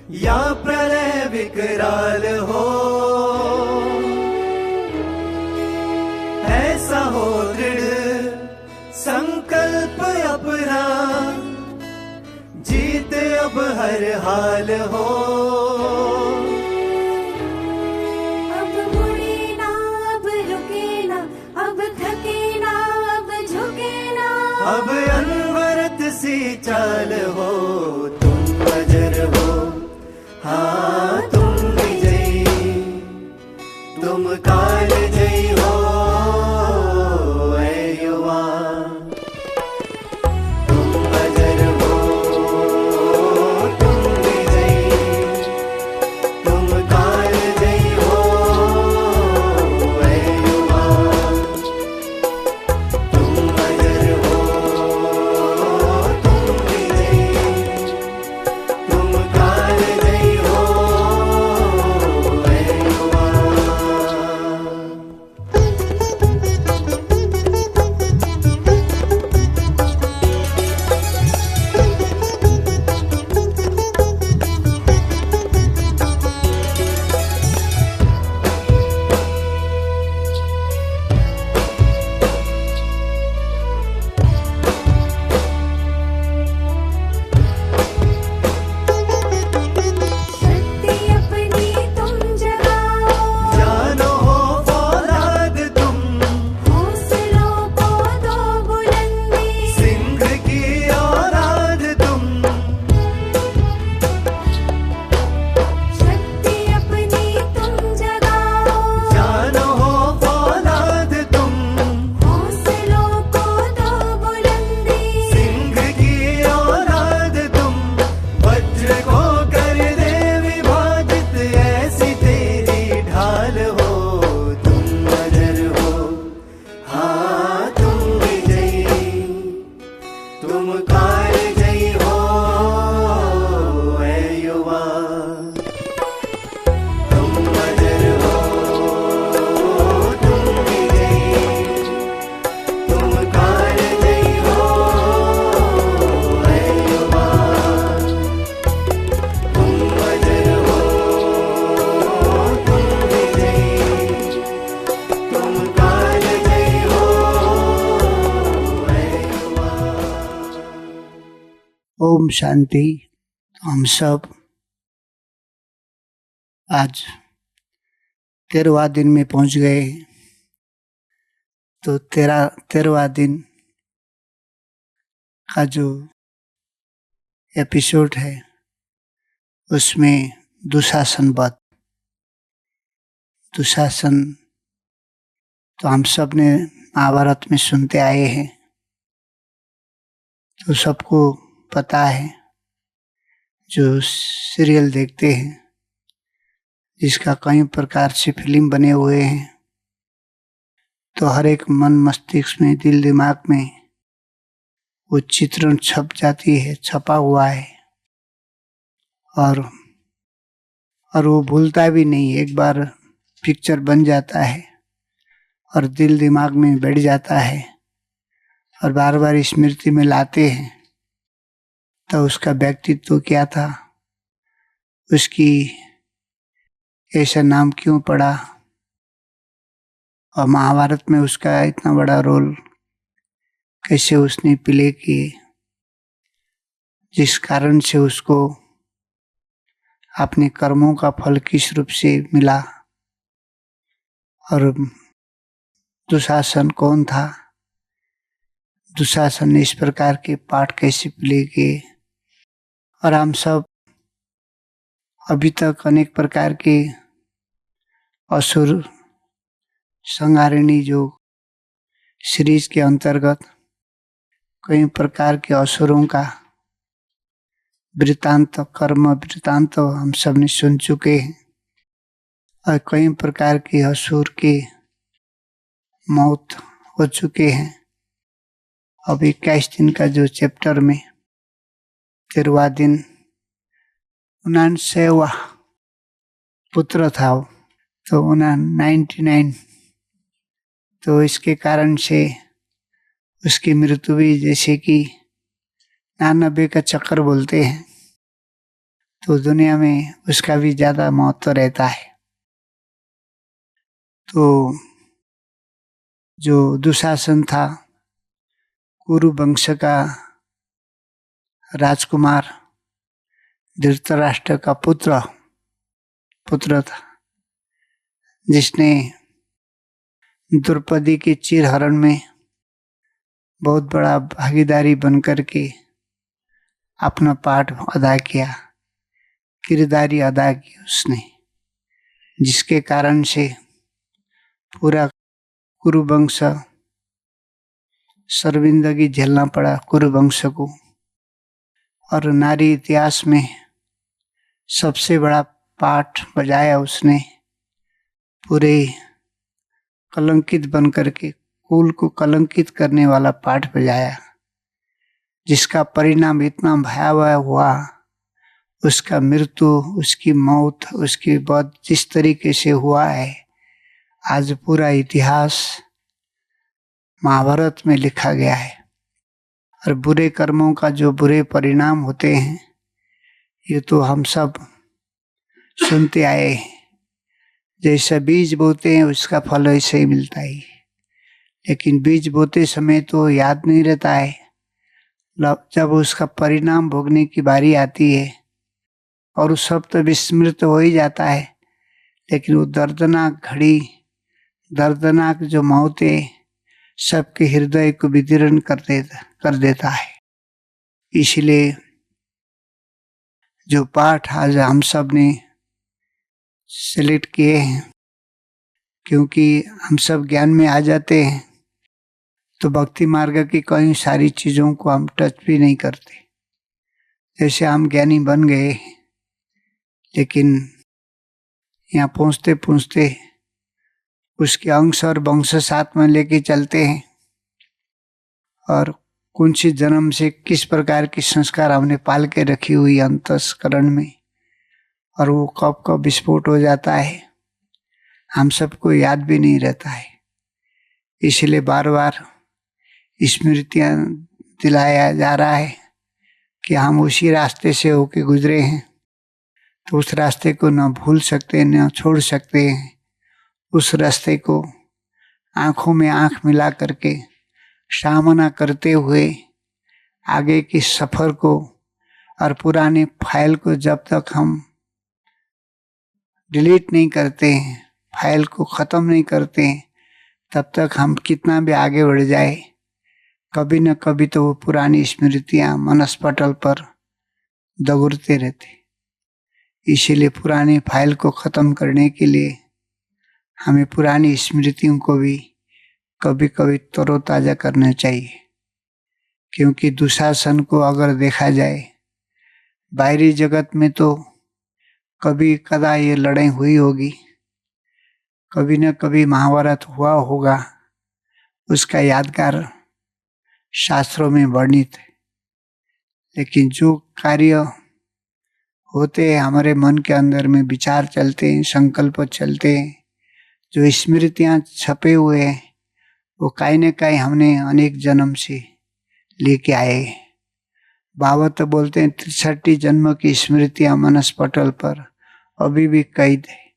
या प्रलय विकराल हो, ऐसा हो दृढ़ संकल्प अपना, जीत अब हर हाल हो। अब मुड़े ना, अब रुके ना, अब थके ना, अब झुके ना, अब अनवरत सी चाल हो, तुम अजर हो, हाँ तुम विजयी, तुम काल जयी हो ऐ युवा। तुम अजर हो, तुम विजयी, तुम काल जयी हो ऐ युवा। तुम अजर हो, तुम विजयी, तुम काल जयी हो ऐ युवा। शक्ति अपनी तुम जगाओ, जानो हो फौलाद तुम, हौसलों को दो बुलंदी, सिंह की औलाद तुम। शक्ति अपनी तुम जगाओ, जानो हो फौलाद तुम, हौसलों को दो बुलंदी, सिंह की औलाद तुम। वज्र को कर दे विभाजित, ऐसी तेरी ढाल हो, तुम अजर हो, हाँ तुम विजयी, तुम काल जयी हो ऐ युवा। तुम अजर हो, तुम विजयी, तुम काल जयी हो ऐ युवा। तुम अजर हो, तुम विजयी, तुम काल जयी हो ऐ युवा। ओम शांति। हम सब आज 13वां दिन में पहुंच गए। तो 13वां दिन का जो एपिसोड है उसमें दुशासन वध। दुशासन तो हम सब ने महाभारत में सुनते आए हैं, तो सबको पता है। जो सीरियल देखते हैं, जिसका कई प्रकार से फिल्म बने हुए हैं, तो हर एक मन मस्तिष्क में, दिल दिमाग में वो चित्रण छप जाती है, छपा हुआ है। और वो भूलता भी नहीं। एक बार पिक्चर बन जाता है और दिल दिमाग में बैठ जाता है और बार बार स्मृति में लाते हैं, तो उसका व्यक्तित्व क्या था, उसकी ऐसा नाम क्यों पड़ा, और महाभारत में उसका इतना बड़ा रोल कैसे उसने प्ले किए, जिस कारण से उसको अपने कर्मों का फल किस रूप से मिला, और दुशासन कौन था, दुशासन ने इस प्रकार के पार्ट कैसे प्ले किए। और हम सब अभी तक अनेक प्रकार के असुर संहारिणी जो सीरीज के अंतर्गत कई प्रकार के असुरों का वृतांत, कर्म वृतांत हम सब ने सुन चुके हैं। और कई प्रकार के असुर के मौत हो चुके हैं। अब 21 दिन का जो चैप्टर में 13वां दिन 99वां पुत्र था, तो 99, तो इसके कारण से उसकी मृत्यु भी, जैसे कि 99 का चक्कर बोलते हैं, तो दुनिया में उसका भी ज़्यादा महत्व रहता है। तो जो दुशासन था, कुरु वंश का राजकुमार, धृतराष्ट्र का पुत्र था, जिसने द्रौपदी के चिरहरण में बहुत बड़ा भागीदारी बनकर के अपना पाठ अदा किया, किरदारी अदा की उसने, जिसके कारण से पूरा कुरुवंश शर्मिंदगी झेलना पड़ा कुरुवंश को। और नारी इतिहास में सबसे बड़ा पाठ बजाया उसने, पूरे कलंकित बनकर के कुल को कलंकित करने वाला पाठ बजाया, जिसका परिणाम इतना भयावह हुआ, उसका मृत्यु, उसकी मौत, उसकी वध जिस तरीके से हुआ है, आज पूरा इतिहास महाभारत में लिखा गया है। और बुरे कर्मों का जो बुरे परिणाम होते हैं, ये तो हम सब सुनते आए हैं। जैसा बीज बोते हैं उसका फल वैसे ही मिलता है, लेकिन बीज बोते समय तो याद नहीं रहता है, जब उसका परिणाम भोगने की बारी आती है और उस सब तो विस्मृत हो ही जाता है, लेकिन वो दर्दनाक घड़ी, दर्दनाक जो मौतें सबके हृदय को विदीर्ण कर देता है। इसलिए जो पाठ आज हम सब ने सेलेक्ट किए हैं, क्योंकि हम सब ज्ञान में आ जाते हैं तो भक्ति मार्ग की कई सारी चीज़ों को हम टच भी नहीं करते। जैसे हम ज्ञानी बन गए, लेकिन यहाँ पहुँचते पहुँचते उसके अंश और वंश साथ में लेके चलते हैं, और कुछ जन्म से किस प्रकार की संस्कार हमने पाल के रखी हुई अंतस्करण में, और वो कब कब विस्फोट हो जाता है हम सबको याद भी नहीं रहता है। इसलिए बार बार स्मृतियाँ दिलाया जा रहा है कि हम उसी रास्ते से होके गुजरे हैं, तो उस रास्ते को न भूल सकते न छोड़ सकते हैं। उस रास्ते को आँखों में आँख मिला करके सामना करते हुए आगे की सफ़र को और पुराने फाइल को जब तक हम डिलीट नहीं करते हैं, फाइल को ख़त्म नहीं करते हैं, तब तक हम कितना भी आगे बढ़ जाए, कभी न कभी तो वो पुरानी स्मृतियाँ मनस्पटल पर दगुरते रहते। इसीलिए पुरानी फाइल को ख़त्म करने के लिए हमें पुरानी स्मृतियों को भी कभी कभी तरोताज़ा करना चाहिए। क्योंकि दुशासन को अगर देखा जाए, बाहरी जगत में तो कभी कदा ये लड़ाई हुई होगी, कभी न कभी महाभारत हुआ होगा, उसका यादगार शास्त्रों में वर्णित है। लेकिन जो कार्य होते हैं हमारे मन के अंदर में, विचार चलते हैं, संकल्प चलते हैं, जो स्मृतियाँ छपे हुए हैं, वो कहीं न कहीं हमने अनेक जन्म से लेके आए। बाबा तो बोलते हैं 63 जन्म की स्मृतियाँ मनस्पटल पर अभी भी कैद है।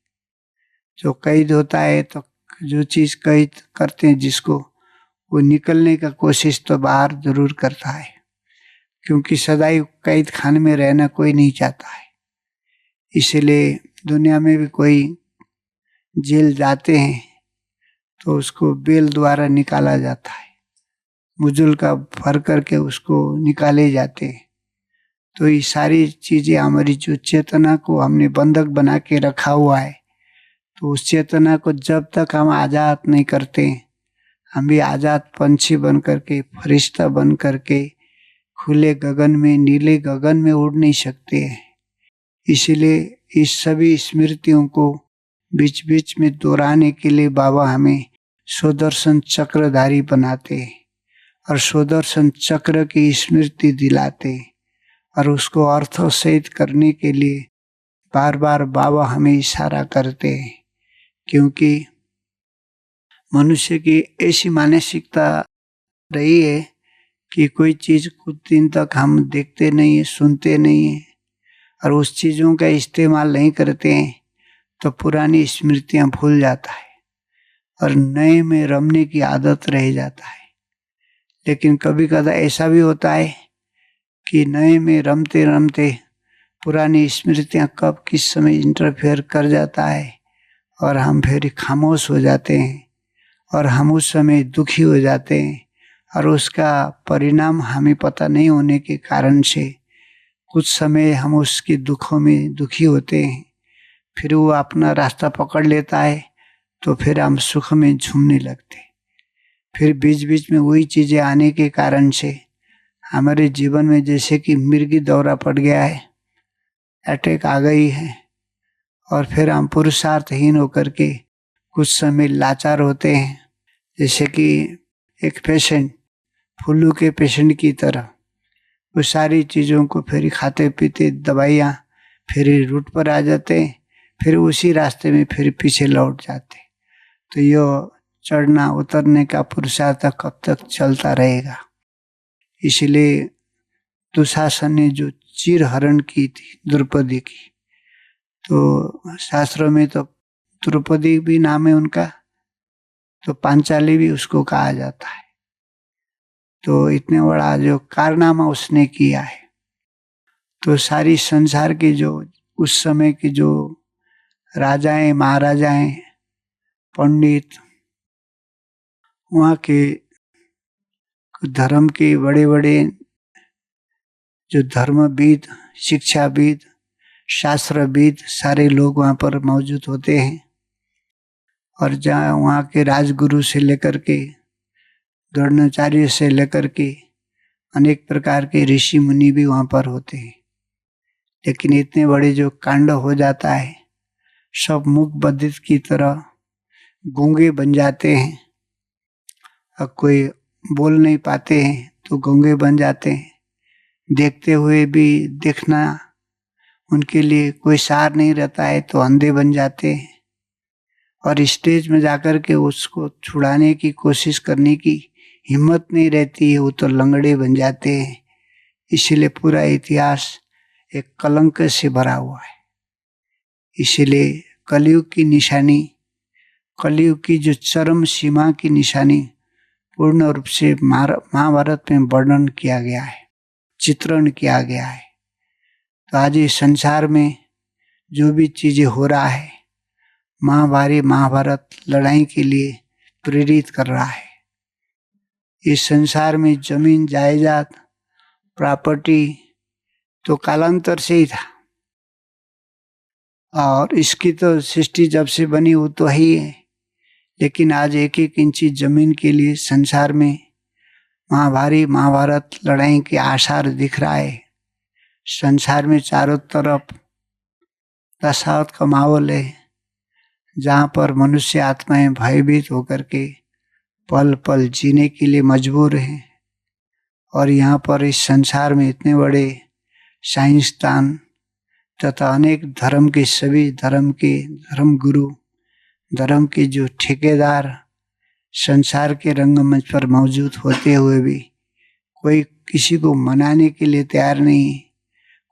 जो कैद होता है, तो जो चीज़ कैद करते हैं जिसको, वो निकलने का कोशिश तो बाहर जरूर करता है, क्योंकि सदैव कैद खाने में रहना कोई नहीं चाहता है। इसलिए दुनिया में भी कोई जेल जाते हैं तो उसको बेल द्वारा निकाला जाता है, मुजुल का भर करके उसको निकाले जाते हैं। तो ये सारी चीज़ें हमारी जो चेतना को हमने बंधक बना के रखा हुआ है, तो उस चेतना को जब तक हम आज़ाद नहीं करते, हम भी आज़ाद पंछी बन करके, फरिश्ता बन करके खुले गगन में, नीले गगन में उड़ नहीं सकते हैं। इसीलिए इस सभी स्मृतियों को बीच बीच में दोहराने के लिए बाबा हमें सुदर्शन चक्रधारी बनाते और सुदर्शन चक्र की स्मृति दिलाते, और उसको अर्थ सहित करने के लिए बार बार बाबा हमें इशारा करते हैं। क्योंकि मनुष्य की ऐसी मानसिकता रही है कि कोई चीज़ कुछ दिन तक हम देखते नहीं हैं, सुनते नहीं हैं, और उस चीज़ों का इस्तेमाल नहीं करते हैं तो पुरानी स्मृतियाँ भूल जाता है और नए में रमने की आदत रह जाता है। लेकिन कभी कदा ऐसा भी होता है कि नए में रमते रमते पुरानी स्मृतियाँ कब किस समय इंटरफेयर कर जाता है और हम फिर खामोश हो जाते हैं और हम उस समय दुखी हो जाते हैं और उसका परिणाम हमें पता नहीं होने के कारण से कुछ समय हम उसके दुखों में दुखी होते हैं। फिर वो अपना रास्ता पकड़ लेता है तो फिर हम सुख में झूमने लगते हैं। फिर बीच बीच में वही चीज़ें आने के कारण से हमारे जीवन में जैसे कि मिर्गी दौरा पड़ गया है, अटैक आ गई है और फिर हम पुरुषार्थहीन होकर के कुछ समय लाचार होते हैं। जैसे कि एक पेशेंट फ्लू के पेशेंट की तरह वो सारी चीज़ों को फिर खाते पीते दवाइयाँ फिर रूट पर आ जाते हैं, फिर उसी रास्ते में फिर पीछे लौट जाते। तो ये चढ़ना उतरने का पुरुषार्थ कब तक चलता रहेगा। इसलिए दुशासन ने जो चीर हरण की थी द्रौपदी की, तो शास्त्रों में तो द्रौपदी भी नाम है उनका, तो पांचाली भी उसको कहा जाता है। तो इतने बड़ा जो कारनामा उसने किया है, तो सारी संसार के जो उस समय के जो राजाएं महाराजाएं पंडित वहाँ के धर्म के बड़े बड़े जो धर्मविद शिक्षाविद शास्त्रविद सारे लोग वहाँ पर मौजूद होते हैं। और जहाँ वहाँ के राजगुरु से लेकर के द्रोणाचार्य से लेकर के अनेक प्रकार के ऋषि मुनि भी वहाँ पर होते हैं। लेकिन इतने बड़े जो कांड हो जाता है, सब मूक बधिर की तरह गूंगे बन जाते हैं और कोई बोल नहीं पाते हैं तो गूंगे बन जाते हैं। देखते हुए भी देखना उनके लिए कोई सार नहीं रहता है तो अंधे बन जाते हैं और स्टेज में जाकर के उसको छुड़ाने की कोशिश करने की हिम्मत नहीं रहती है, वो तो लंगड़े बन जाते हैं। इसीलिए पूरा इतिहास एक कलंक से भरा हुआ है। इसीलिए कलयुग की निशानी, कलयुग की जो चरम सीमा की निशानी पूर्ण रूप से महाभारत में वर्णन किया गया है, चित्रण किया गया है। तो आज इस संसार में जो भी चीजें हो रहा है, महाभारत लड़ाई के लिए प्रेरित कर रहा है। इस संसार में जमीन जायदाद प्रॉपर्टी तो कालांतर से ही था और इसकी तो सृष्टि जब से बनी वो तो ही है। लेकिन आज एक एक इंची जमीन के लिए संसार में महाभारत लड़ाई के आसार दिख रहा है। संसार में चारों तरफ दशावत का माहौल है, जहाँ पर मनुष्य आत्माएं भयभीत होकर के पल पल जीने के लिए मजबूर हैं। और यहाँ पर इस संसार में इतने बड़े साइंसदान तथा अनेक धर्म के सभी धर्म के धर्म गुरु, धर्म के जो ठेकेदार संसार के रंगमंच पर मौजूद होते हुए भी कोई किसी को मनाने के लिए तैयार नहीं,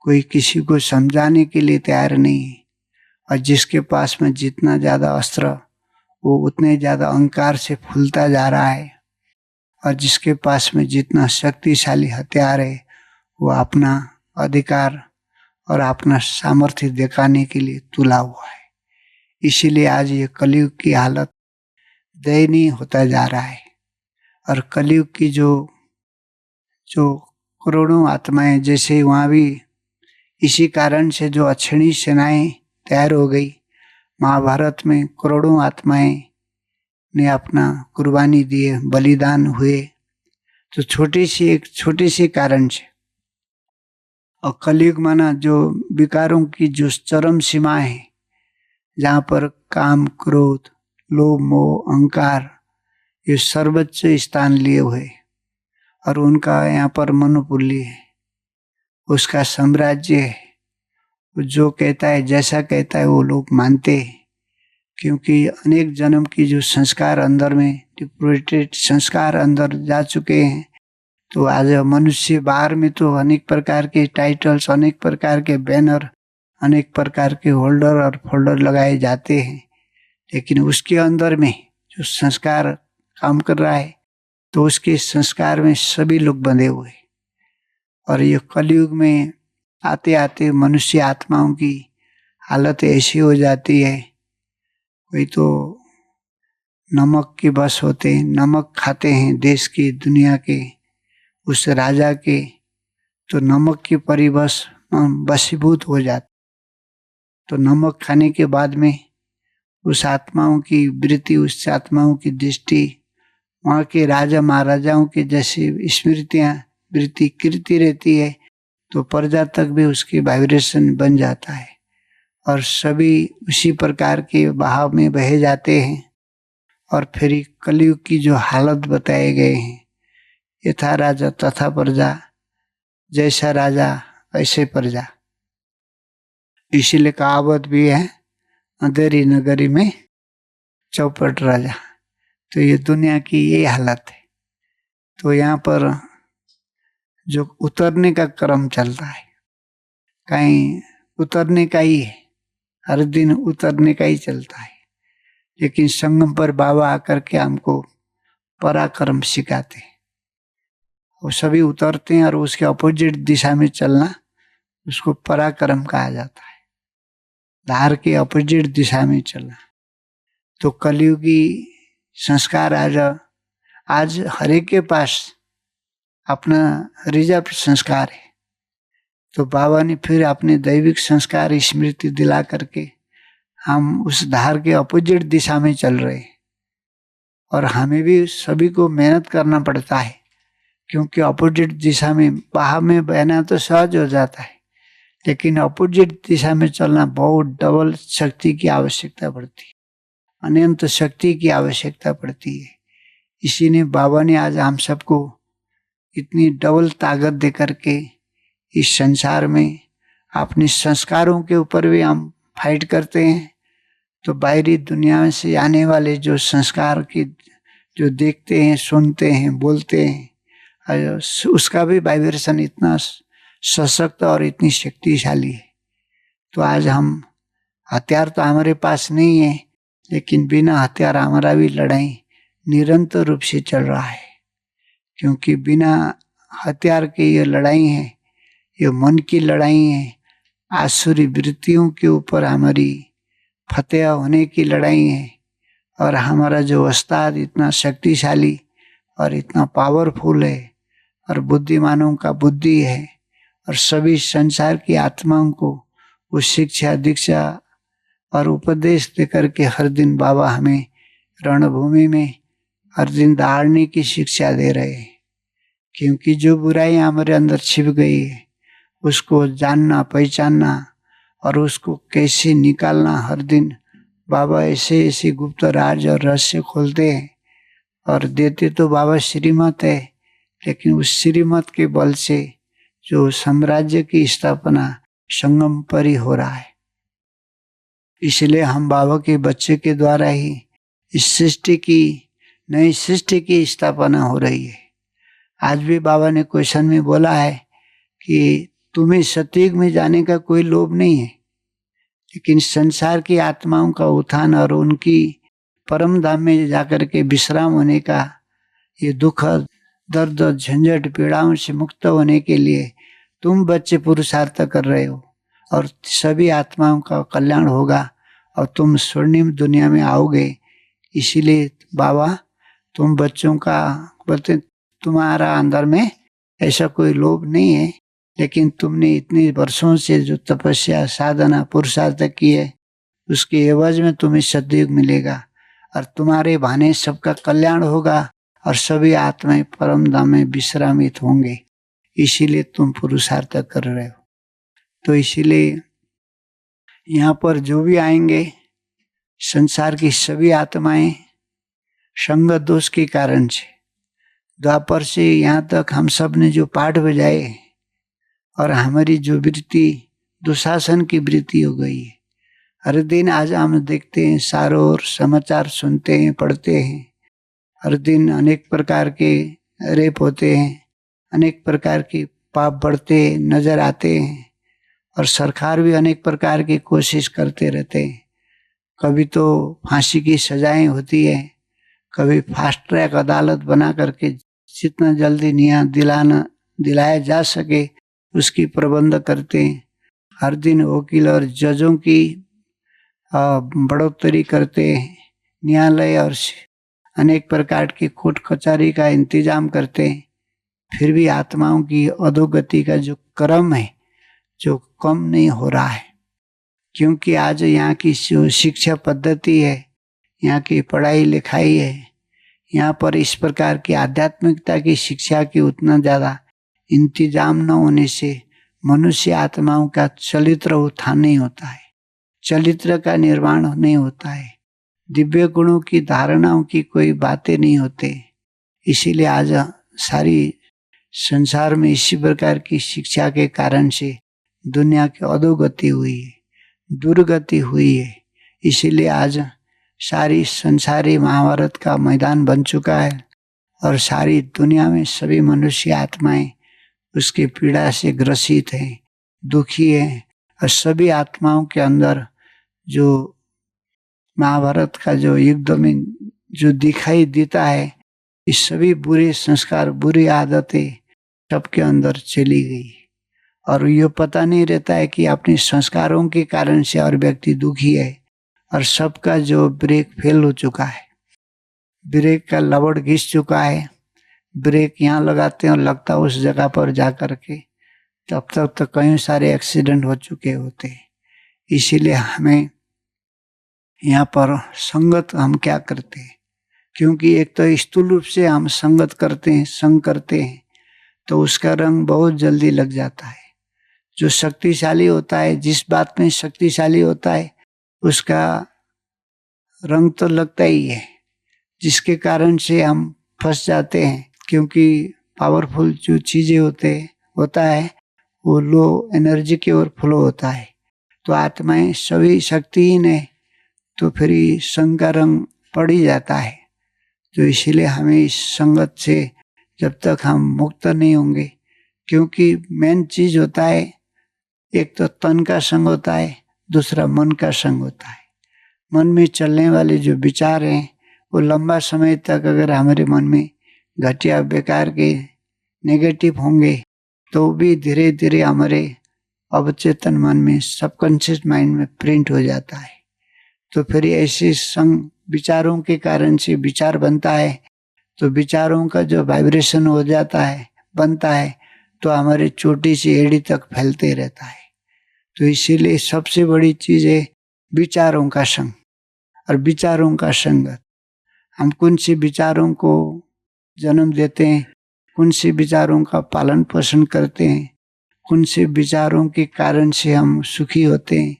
कोई किसी को समझाने के लिए तैयार नहीं। और जिसके पास में जितना ज़्यादा अस्त्र वो उतने ज़्यादा अहंकार से फूलता जा रहा है और जिसके पास में जितना शक्तिशाली हथियार है वो अपना अधिकार और अपना सामर्थ्य दिखाने के लिए तुला हुआ है। इसीलिए आज ये कलयुग की हालत दयनीय होता जा रहा है। और कलयुग की जो करोड़ों आत्माएं, जैसे वहाँ भी इसी कारण से जो अक्षिणी सेनाएं तैयार हो गई, महाभारत में करोड़ों आत्माएं ने अपना कुर्बानी दिए, बलिदान हुए, तो एक छोटी सी कारण से। और कलयुग माना जो विकारों की जो चरम सीमा है, जहाँ पर काम क्रोध लोभ मोह अहंकार ये सर्वोच्च स्थान लिए हुए और उनका यहाँ पर मोनोपोली है, उसका साम्राज्य है। वो जो कहता है जैसा कहता है वो लोग मानते हैं, क्योंकि अनेक जन्म की जो संस्कार अंदर में डिपोजिटेड संस्कार अंदर जा चुके हैं। तो आज मनुष्य बाहर में तो अनेक प्रकार के टाइटल्स, अनेक प्रकार के बैनर, अनेक प्रकार के होल्डर और फोल्डर लगाए जाते हैं, लेकिन उसके अंदर में जो संस्कार काम कर रहा है तो उसके संस्कार में सभी लोग बंधे हुए हैं। और ये कलयुग में आते आते मनुष्य आत्माओं की हालत ऐसी हो जाती है, कोई तो नमक के बस होते हैं, नमक खाते हैं देश के दुनिया के उस राजा के, तो नमक के परिवश वशीभूत हो जाते। तो नमक खाने के बाद में उस आत्माओं की वृत्ति, उस आत्माओं की दृष्टि वहाँ के राजा महाराजाओं के जैसे स्मृतियाँ वृत्ति कीर्ति रहती है, तो प्रजा तक भी उसकी वाइब्रेशन बन जाता है और सभी उसी प्रकार के बहाव में बहे जाते हैं। और फिर कलयुग की जो हालत बताए गए हैं, यथा राजा तथा प्रजा, जैसा राजा वैसे प्रजा, इसीलिए कहावत भी है, अंधेरी नगरी में चौपट राजा। तो ये दुनिया की ये हालत है। तो यहाँ पर जो उतरने का क्रम चलता है, कहीं उतरने का ही है, हर दिन उतरने का ही चलता है। लेकिन संगम पर बाबा आकर के हमको पराक्रम सिखाते हैं। वो सभी उतरते हैं और उसके अपोजिट दिशा में चलना, उसको पराक्रम कहा जाता है, धार के अपोजिट दिशा में चलना। तो कलयुगी संस्कार आज हर एक के पास अपना रिजर्व संस्कार है। तो बाबा ने फिर अपने दैविक संस्कार स्मृति दिला करके हम उस धार के अपोजिट दिशा में चल रहे हैं। और हमें भी सभी को मेहनत करना पड़ता है, क्योंकि अपोजिट दिशा में बाहर में बहना तो सहज हो जाता है, लेकिन अपोजिट दिशा में चलना बहुत डबल शक्ति की आवश्यकता पड़ती है, अनंत शक्ति की आवश्यकता पड़ती है। इसी ने बाबा ने आज हम सबको इतनी डबल ताकत दे करके इस संसार में अपने संस्कारों के ऊपर भी हम फाइट करते हैं। तो बाहरी दुनिया से आने वाले जो संस्कार की जो देखते हैं, सुनते हैं, बोलते हैं, उसका भी वाइब्रेशन इतना सशक्त और इतनी शक्तिशाली है। तो आज हम हथियार तो हमारे पास नहीं है, लेकिन बिना हथियार हमारा भी लड़ाई निरंतर रूप से चल रहा है, क्योंकि बिना हथियार के ये लड़ाई है, ये मन की लड़ाई है, आसुरी वृत्तियों के ऊपर हमारी फतेह होने की लड़ाई है। और हमारा जो उस्ताद इतना शक्तिशाली और इतना पावरफुल है, और बुद्धिमानों का बुद्धि है, और सभी संसार की आत्माओं को वो शिक्षा दीक्षा और उपदेश दे करके हर दिन बाबा हमें रणभूमि में हर दिन दहाड़ने की शिक्षा दे रहे हैं। क्योंकि जो बुराई हमारे अंदर छिप गई है, उसको जानना, पहचानना और उसको कैसे निकालना, हर दिन बाबा ऐसे ऐसे गुप्त राज और रहस्य खोलते हैं। और देते तो बाबा श्रीमत है, लेकिन उस श्रीमत के बल से जो साम्राज्य की स्थापना संगम पर ही हो रहा है। इसलिए हम बाबा के बच्चे के द्वारा ही इस सृष्टि की, नई सृष्टि की स्थापना हो रही है। आज भी बाबा ने क्वेश्चन में बोला है कि तुम्हें सतयुग में जाने का कोई लोभ नहीं है, लेकिन संसार की आत्माओं का उत्थान और उनकी परम धाम में जाकर के विश्राम होने का, ये दुख दर्द झंझट पीड़ाओं से मुक्त होने के लिए तुम बच्चे पुरुषार्थ कर रहे हो, और सभी आत्माओं का कल्याण होगा और तुम स्वर्णिम दुनिया में आओगे। इसीलिए बाबा तुम बच्चों का बोलते, तुम्हारा अंदर में ऐसा कोई लोभ नहीं है, लेकिन तुमने इतने वर्षों से जो तपस्या साधना पुरुषार्थ की है, उसके एवज में तुम्हें सतयुग मिलेगा और तुम्हारे बहाने सबका कल्याण होगा और सभी आत्माएं परम धाम में विश्रामित होंगे। इसीलिए तुम पुरुषार्थ कर रहे हो। तो इसीलिए यहाँ पर जो भी आएंगे, संसार की सभी आत्माएं संग दोष के कारण से द्वापर से यहाँ तक हम सब ने जो पाठ बजाए और हमारी जो वृत्ति दुशासन की वृत्ति हो गई है। हर दिन आज हम देखते हैं, सारों ओर समाचार सुनते हैं, पढ़ते हैं। हर दिन अनेक प्रकार के रेप होते हैं, अनेक प्रकार के पाप बढ़ते नजर आते हैं। और सरकार भी अनेक प्रकार की कोशिश करते रहते हैं। कभी तो फांसी की सजाएं होती है, कभी फास्ट ट्रैक अदालत बना करके जितना जल्दी न्याय दिलाया जा सके उसकी प्रबंध करते हैं। हर दिन वकील और जजों की बढ़ोतरी करते हैं। न्यायालय और अनेक प्रकार की कोर्ट कचहरी का इंतजाम करते हैं। फिर भी आत्माओं की अधोगति का जो क्रम है जो कम नहीं हो रहा है, क्योंकि आज यहाँ की जो शिक्षा पद्धति है, यहाँ की पढ़ाई लिखाई है, यहाँ पर इस प्रकार की आध्यात्मिकता की शिक्षा की उतना ज़्यादा इंतजाम न होने से मनुष्य आत्माओं का चरित्र उत्थान नहीं होता है, चरित्र का निर्माण नहीं होता है, दिव्य गुणों की धारणाओं की कोई बातें नहीं होते। इसीलिए आज सारी संसार में इसी प्रकार की शिक्षा के कारण से दुनिया की अधोगति हुई है, दुर्गति हुई है। इसीलिए आज सारी संसारी महाभारत का मैदान बन चुका है और सारी दुनिया में सभी मनुष्य आत्माएं उसकी पीड़ा से ग्रसित हैं, दुखी हैं। और सभी आत्माओं के अंदर जो महाभारत का जो युद्ध में जो दिखाई देता है, इस सभी बुरे संस्कार, बुरी आदतें सबके अंदर चली गई और ये पता नहीं रहता है कि अपने संस्कारों के कारण से और व्यक्ति दुखी है और सबका जो ब्रेक फेल हो चुका है, ब्रेक का लबड़ घिस चुका है। ब्रेक यहाँ लगाते हैं और लगता उस जगह पर जा कर के, तब तक तो कई सारे एक्सीडेंट हो चुके होते हैं। इसीलिए हमें यहाँ पर संगत हम क्या करते हैं, क्योंकि एक तो स्थूल रूप से हम संगत करते हैं, संग करते हैं तो उसका रंग बहुत जल्दी लग जाता है। जो शक्तिशाली होता है, जिस बात में शक्तिशाली होता है उसका रंग तो लगता ही है, जिसके कारण से हम फंस जाते हैं। क्योंकि पावरफुल जो चीजें होता है वो लो एनर्जी की ओर फ्लो होता है। तो आत्माएं सभी शक्तिहीन है तो फिर संग का रंग पड़ ही जाता है। तो इसीलिए हमें इस संगत से जब तक हम मुक्त नहीं होंगे, क्योंकि मेन चीज होता है, एक तो तन का संग होता है, दूसरा मन का संग होता है। मन में चलने वाले जो विचार हैं वो लंबा समय तक अगर हमारे मन में घटिया बेकार के नेगेटिव होंगे तो भी धीरे धीरे हमारे अवचेतन मन में, सबकॉन्शियस माइंड में प्रिंट हो जाता है। तो फिर ऐसे संग विचारों के कारण से विचार बनता है, तो विचारों का जो वाइब्रेशन हो जाता है, बनता है, तो हमारे छोटी सी एड़ी तक फैलते रहता है। तो इसीलिए सबसे बड़ी चीज है विचारों का संग और विचारों का संगत। हम कौन से विचारों को जन्म देते हैं, कौन से विचारों का पालन पोषण करते हैं, कौन से विचारों के कारण से हम सुखी होते हैं,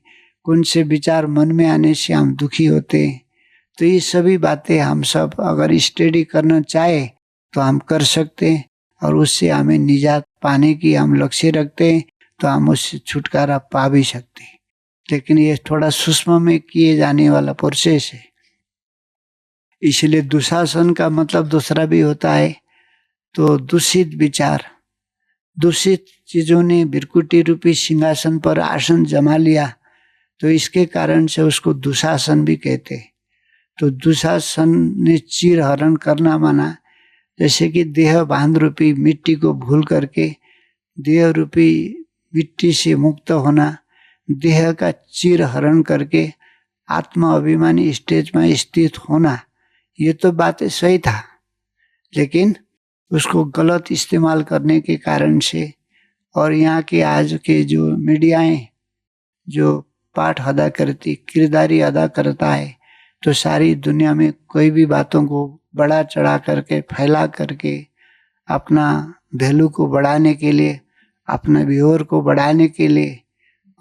कौन से विचार मन में आने से हम दुखी होते हैं। तो ये सभी बातें हम सब अगर स्टडी करना चाहे तो हम कर सकते हैं और उससे हमें निजात पाने की हम लक्ष्य रखते हैं तो हम उससे छुटकारा पा भी सकते हैं। लेकिन ये थोड़ा सूक्ष्म में किए जाने वाला प्रोसेस है। इसलिए दुशासन का मतलब दूसरा भी होता है। तो दूषित विचार, दूषित चीजों ने बिरकुटी रूपी सिंहासन पर आसन जमा लिया, तो इसके कारण से उसको दुशासन भी कहते हैं। तो दुशासन ने चीर हरण करना माना, जैसे कि देह बांध रूपी मिट्टी को भूल करके देह रूपी मिट्टी से मुक्त होना, देह का चीर हरण करके आत्मा अभिमानी स्टेज में स्थित होना, ये तो बातें सही था, लेकिन उसको गलत इस्तेमाल करने के कारण से और यहाँ के आज के जो मीडियाएं जो पाठ अदा करती, किरदारी अदा करता है, तो सारी दुनिया में कोई भी बातों को बड़ा चढ़ा करके फैला करके अपना वैल्यू को बढ़ाने के लिए, अपना व्यूअर को बढ़ाने के लिए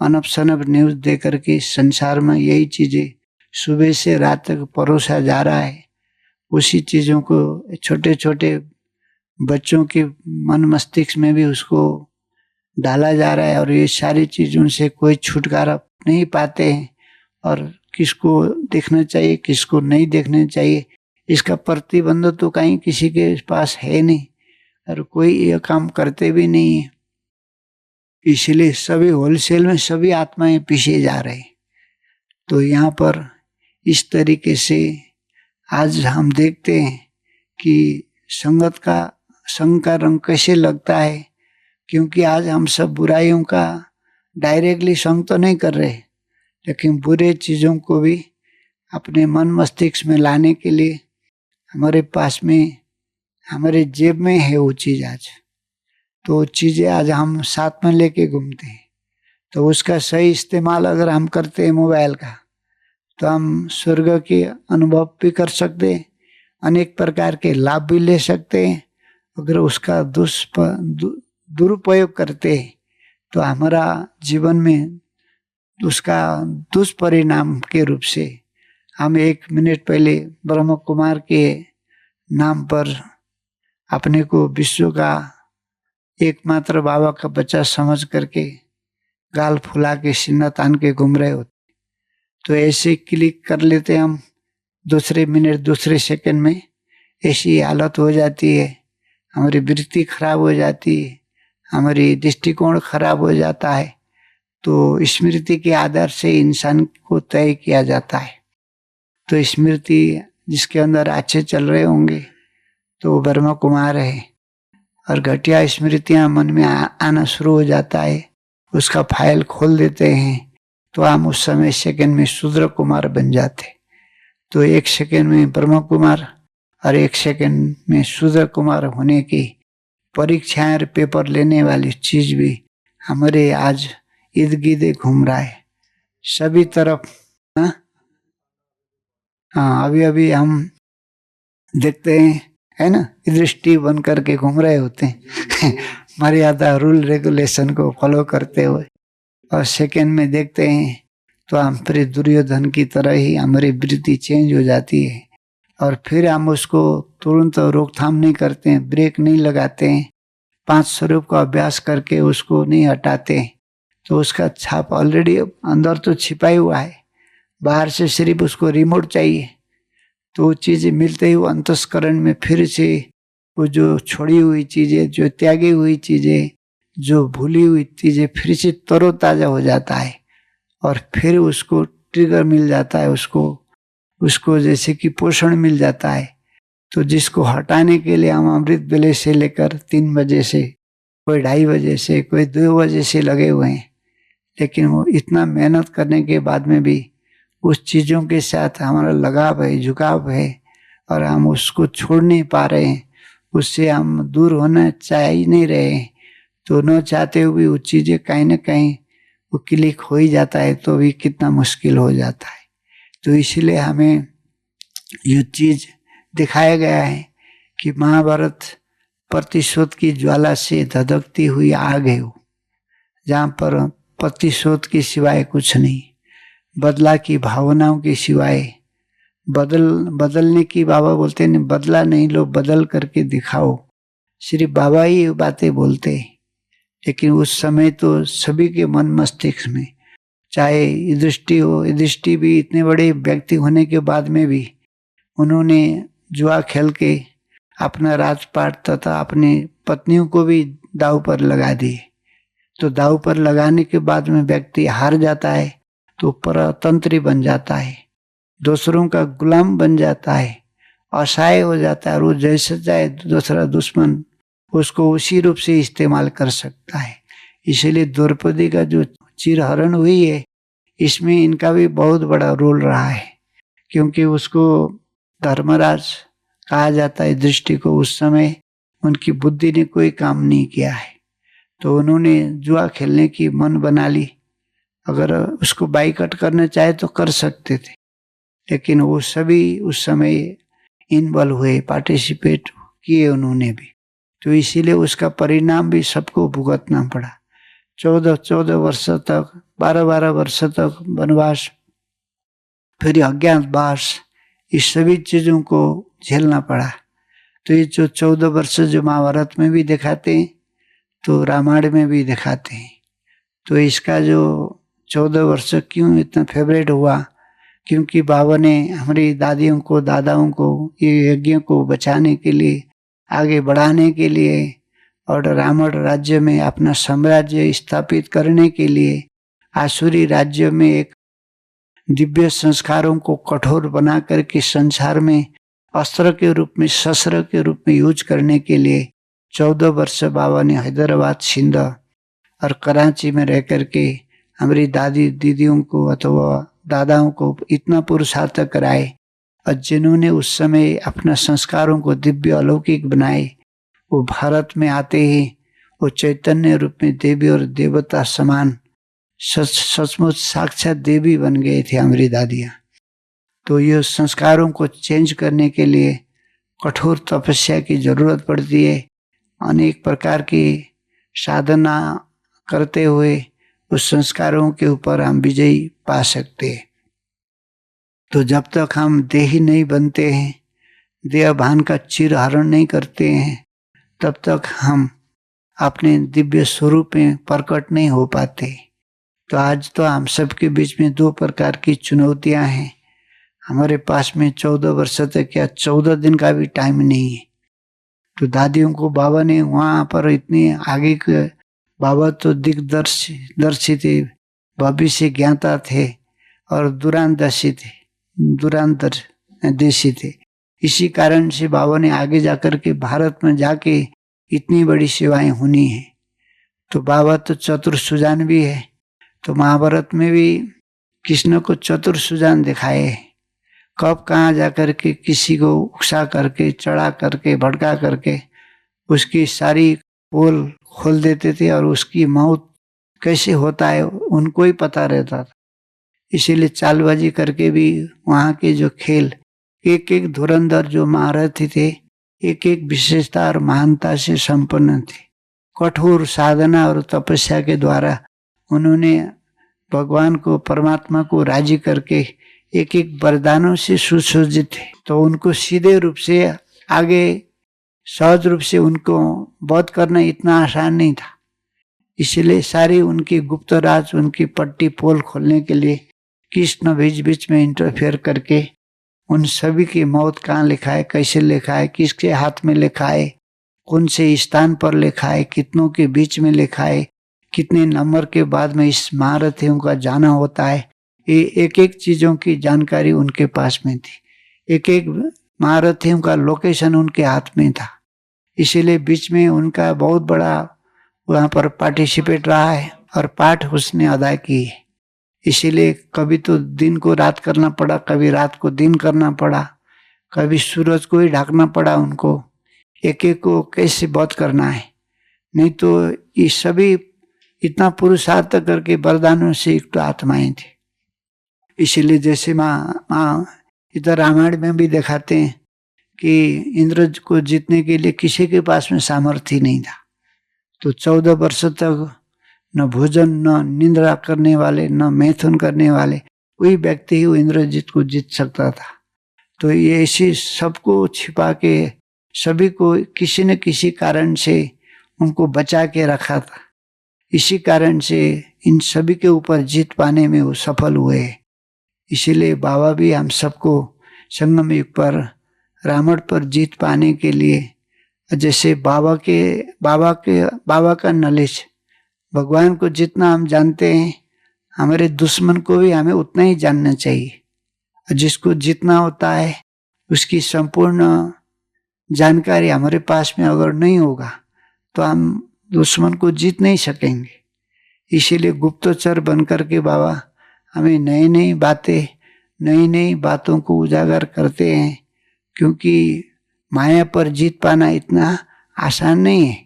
अनप शनप न्यूज दे करके संसार में यही चीजें सुबह से रात तक परोसा जा रहा है। उसी चीजों को छोटे छोटे बच्चों के मन मस्तिष्क में भी उसको डाला जा रहा है और ये सारी चीजों से कोई छुटकारा नहीं पाते हैं। और किसको देखना चाहिए, किसको नहीं देखना चाहिए, इसका प्रतिबंध तो कहीं किसी के पास है नहीं और कोई ये काम करते भी नहीं है। इसलिए सभी होलसेल में सभी आत्माएं पीछे जा रहे। तो यहाँ पर इस तरीके से आज हम देखते हैं कि संगत का संग का रंग कैसे लगता है, क्योंकि आज हम सब बुराइयों का डायरेक्टली संग तो नहीं कर रहे, लेकिन बुरे चीज़ों को भी अपने मन मस्तिष्क में लाने के लिए हमारे पास में, हमारे जेब में है वो चीज़ आज। तो चीज़ें आज हम साथ में लेके घूमते हैं। तो उसका सही इस्तेमाल अगर हम करते हैं मोबाइल का, तो हम स्वर्ग के अनुभव भी कर सकते हैं, अनेक प्रकार के लाभ भी ले सकते हैं। अगर उसका दुरुपयोग करते हैं तो हमारा जीवन में उसका दुष्परिणाम के रूप से, हम 1 मिनट पहले ब्रह्म कुमार के नाम पर अपने को विश्व का एकमात्र बाबा का बच्चा समझ करके गाल फुला के सीना तान के घूम रहे होते, तो ऐसे क्लिक कर लेते हम दूसरे मिनट दूसरे सेकंड में, ऐसी हालत हो जाती है, हमारी वृत्ति खराब हो जाती है, हमारी दृष्टिकोण खराब हो जाता है। तो स्मृति के आधार से इंसान को तय किया जाता है। तो स्मृति जिसके अंदर अच्छे चल रहे होंगे तो ब्रह्म कुमार है, और घटिया स्मृतियां मन में आना शुरू हो जाता है, उसका फाइल खोल देते हैं, तो हम उस समय सेकंड में शूद्र कुमार बन जाते। तो 1 सेकंड में ब्रह्म कुमार और 1 सेकंड में शूद्र कुमार होने की परीक्षाएं और पेपर लेने वाली चीज भी हमारे आज इर्द गिर्द घूम रहा है सभी तरफ। हाँ, अभी हम देखते हैं, है ना, दृष्टि बन करके घूम रहे होते हैं मर्यादा रूल रेगुलेशन को फॉलो करते हुए, और सेकंड में देखते हैं तो हम फिर दुर्योधन की तरह ही हमारी वृत्ति चेंज हो जाती है, और फिर हम उसको तुरंत रोकथाम नहीं करते हैं, ब्रेक नहीं लगाते हैं, 5 स्वरूप का अभ्यास करके उसको नहीं हटाते, तो उसका छाप ऑलरेडी अंदर तो छिपा ही हुआ है, बाहर से सिर्फ उसको रिमोट चाहिए। तो वो चीज़ें मिलते ही वो अंतस्करण में फिर से वो जो छोड़ी हुई चीज़ें, जो त्यागी हुई चीज़ें, जो भूली हुई चीज़ें फिर से तरोताज़ा हो जाता है, और फिर उसको ट्रिगर मिल जाता है, उसको जैसे कि पोषण मिल जाता है। तो जिसको हटाने के लिए हम अमृत बेले से लेकर 3 बजे से, कोई 2:30 बजे से, कोई 2 बजे से लगे हुए हैं, लेकिन वो इतना मेहनत करने के बाद में भी उस चीज़ों के साथ हमारा लगाव है, झुकाव है, और हम उसको छोड़ नहीं पा रहे हैं, उससे हम दूर होना चाह ही नहीं रहे हैं। तो न चाहते हुए वो चीज़ें कहीं ना कहीं वो क्लिक हो ही जाता है, तो भी कितना मुश्किल हो जाता है। तो इसलिए हमें ये चीज़ दिखाया गया है कि महाभारत प्रतिशोध की ज्वाला से धधकती हुई आग है, जहाँ पर प्रतिशोध के सिवाय कुछ नहीं, बदला की भावनाओं के सिवाय, बदलने की बाबा बोलते हैं, बदला नहीं लो, बदल करके दिखाओ, सिर्फ बाबा ही बातें बोलते। लेकिन उस समय तो सभी के मन मस्तिष्क में, चाहे दृष्टि हो, दृष्टि भी इतने बड़े व्यक्ति होने के बाद में भी उन्होंने जुआ खेल के अपना राजपाट तथा अपनी पत्नियों को भी दाव पर लगा दिए। तो दाव पर लगाने के बाद में व्यक्ति हार जाता है, तो परतंत्री बन जाता है, दूसरों का गुलाम बन जाता है, असहाय हो जाता है, और वो जैसे चाहे दूसरा दुश्मन उसको उसी रूप से इस्तेमाल कर सकता है। इसीलिए द्रौपदी का जो चिरहरण हुई है, इसमें इनका भी बहुत बड़ा रोल रहा है, क्योंकि उसको धर्मराज कहा जाता है दृष्टि को। उस समय उनकी बुद्धि ने कोई काम नहीं किया है, तो उन्होंने जुआ खेलने की मन बना ली। अगर उसको बाइकआउट करना चाहे तो कर सकते थे, लेकिन वो सभी उस समय इन्वॉल्व हुए, पार्टिसिपेट किए उन्होंने भी। तो इसीलिए उसका परिणाम भी सबको भुगतना पड़ा। 14 वर्ष तक, 12 वर्ष तक वनवास, फिर अज्ञातवास, इस सभी चीज़ों को झेलना पड़ा। तो ये जो 14 वर्ष जो महाभारत में भी दिखाते हैं, तो रामायण में भी दिखाते हैं। तो इसका जो 14 वर्ष क्यों इतना फेवरेट हुआ, क्योंकि बाबा ने हमारी दादियों को, दादाओं को, ये यज्ञ को बचाने के लिए, आगे बढ़ाने के लिए और रावण राज्य में अपना साम्राज्य स्थापित करने के लिए आसुरी राज्य में एक दिव्य संस्कारों को कठोर बना करके संसार में अस्त्र के रूप में, शस्त्र के रूप में यूज करने के लिए 14 वर्ष बाबा ने हैदराबाद, सिंध और कराची में रह करके हमारी दादी दीदियों को अथवा दादाओं को इतना पुरुषार्थ कराए, और जिन्होंने उस समय अपना संस्कारों को दिव्य अलौकिक बनाए, वो भारत में आते ही वो चैतन्य रूप में देवी और देवता समान सचमुच साक्षात देवी बन गए थे हमारी दादियाँ। तो ये संस्कारों को चेंज करने के लिए कठोर तपस्या की जरूरत पड़ती है। अनेक प्रकार की साधना करते हुए उस संस्कारों के ऊपर हम विजयी पा सकते हैं। तो जब तक हम देही नहीं बनते हैं, देह भान का चिरहरण नहीं करते हैं, तब तक हम अपने दिव्य स्वरूप में प्रकट नहीं हो पाते। तो आज तो हम सबके बीच में 2 प्रकार की चुनौतियां हैं। हमारे पास में 14 वर्ष तक या 14 दिन का भी टाइम नहीं है। तो दादियों को बाबा ने वहाँ पर इतने आगे के, बाबा तो दिग्दर्शी थे, भविष्य ज्ञाता थे और दूरांतरदेशी थे। इसी कारण से बाबा ने आगे जाकर के भारत में जाके इतनी बड़ी सेवाएं होनी है। तो बाबा तो चतुर सुजान भी है। तो महाभारत में भी कृष्ण को चतुर सुजान दिखाए, कब कहाँ जाकर के किसी को उकसा करके, चढ़ा करके, भड़का करके उसकी सारी पोल खोल देते थे, और उसकी मौत कैसे होता है उनको ही पता रहता था। इसीलिए चालबाजी करके भी वहाँ के जो खेल, एक एक धुरंधर जो महारथी थे, एक एक विशेषता और महानता से संपन्न थे। कठोर साधना और तपस्या के द्वारा उन्होंने भगवान को, परमात्मा को राजी करके एक एक वरदानों से सुसज्जित थे। तो उनको सीधे रूप से आगे सहज रूप से उनको वध करना इतना आसान नहीं था। इसलिए सारी उनकी गुप्त राज, उनकी पट्टी पोल खोलने के लिए कृष्ण बीच बीच में इंटरफेयर करके उन सभी की मौत कहाँ लिखा है, कैसे लिखा है, किसके हाथ में लिखा है, कौन से स्थान पर लिखा है, कितनों के बीच में लिखा है, कितने नंबर के बाद में इस महारथियों का जाना होता है, ये एक एक चीजों की जानकारी उनके पास में थी। एक एक महारथियों का लोकेशन उनके हाथ में था। इसीलिए बीच में उनका बहुत बड़ा वहाँ पर पार्टिसिपेट रहा है और पाठ उसने अदा की है। इसीलिए कभी तो दिन को रात करना पड़ा, कभी रात को दिन करना पड़ा, कभी सूरज को ही ढकना पड़ा उनको। एक एक को कैसे वध करना है, नहीं तो ये सभी इतना पुरुषार्थ करके वरदानों से युक्त आत्माएं थी। इसीलिए जैसे माँ इधर रामायण में भी दिखाते हैं कि इंद्र को जीतने के लिए किसी के पास में सामर्थ्य नहीं था। तो 14 वर्ष तक न भोजन, न निंद्रा करने वाले, न मैथुन करने वाले वही व्यक्ति ही वो इंद्रजीत को जीत सकता था। तो ये ऐसी सबको छिपा के सभी को किसी न किसी कारण से उनको बचा के रखा था। इसी कारण से इन सभी के ऊपर जीत पाने में वो सफल हुए। इसीलिए बाबा भी हम सबको संगम युग पर रावण पर जीत पाने के लिए, जैसे बाबा का नॉलेज, भगवान को जितना हम जानते हैं हमारे दुश्मन को भी हमें उतना ही जानना चाहिए। जिसको जितना होता है उसकी संपूर्ण जानकारी हमारे पास में अगर नहीं होगा तो हम दुश्मन को जीत नहीं सकेंगे। इसीलिए गुप्तचर बनकर के बाबा हमें नई नई बातों को उजागर करते हैं, क्योंकि माया पर जीत पाना इतना आसान नहीं है।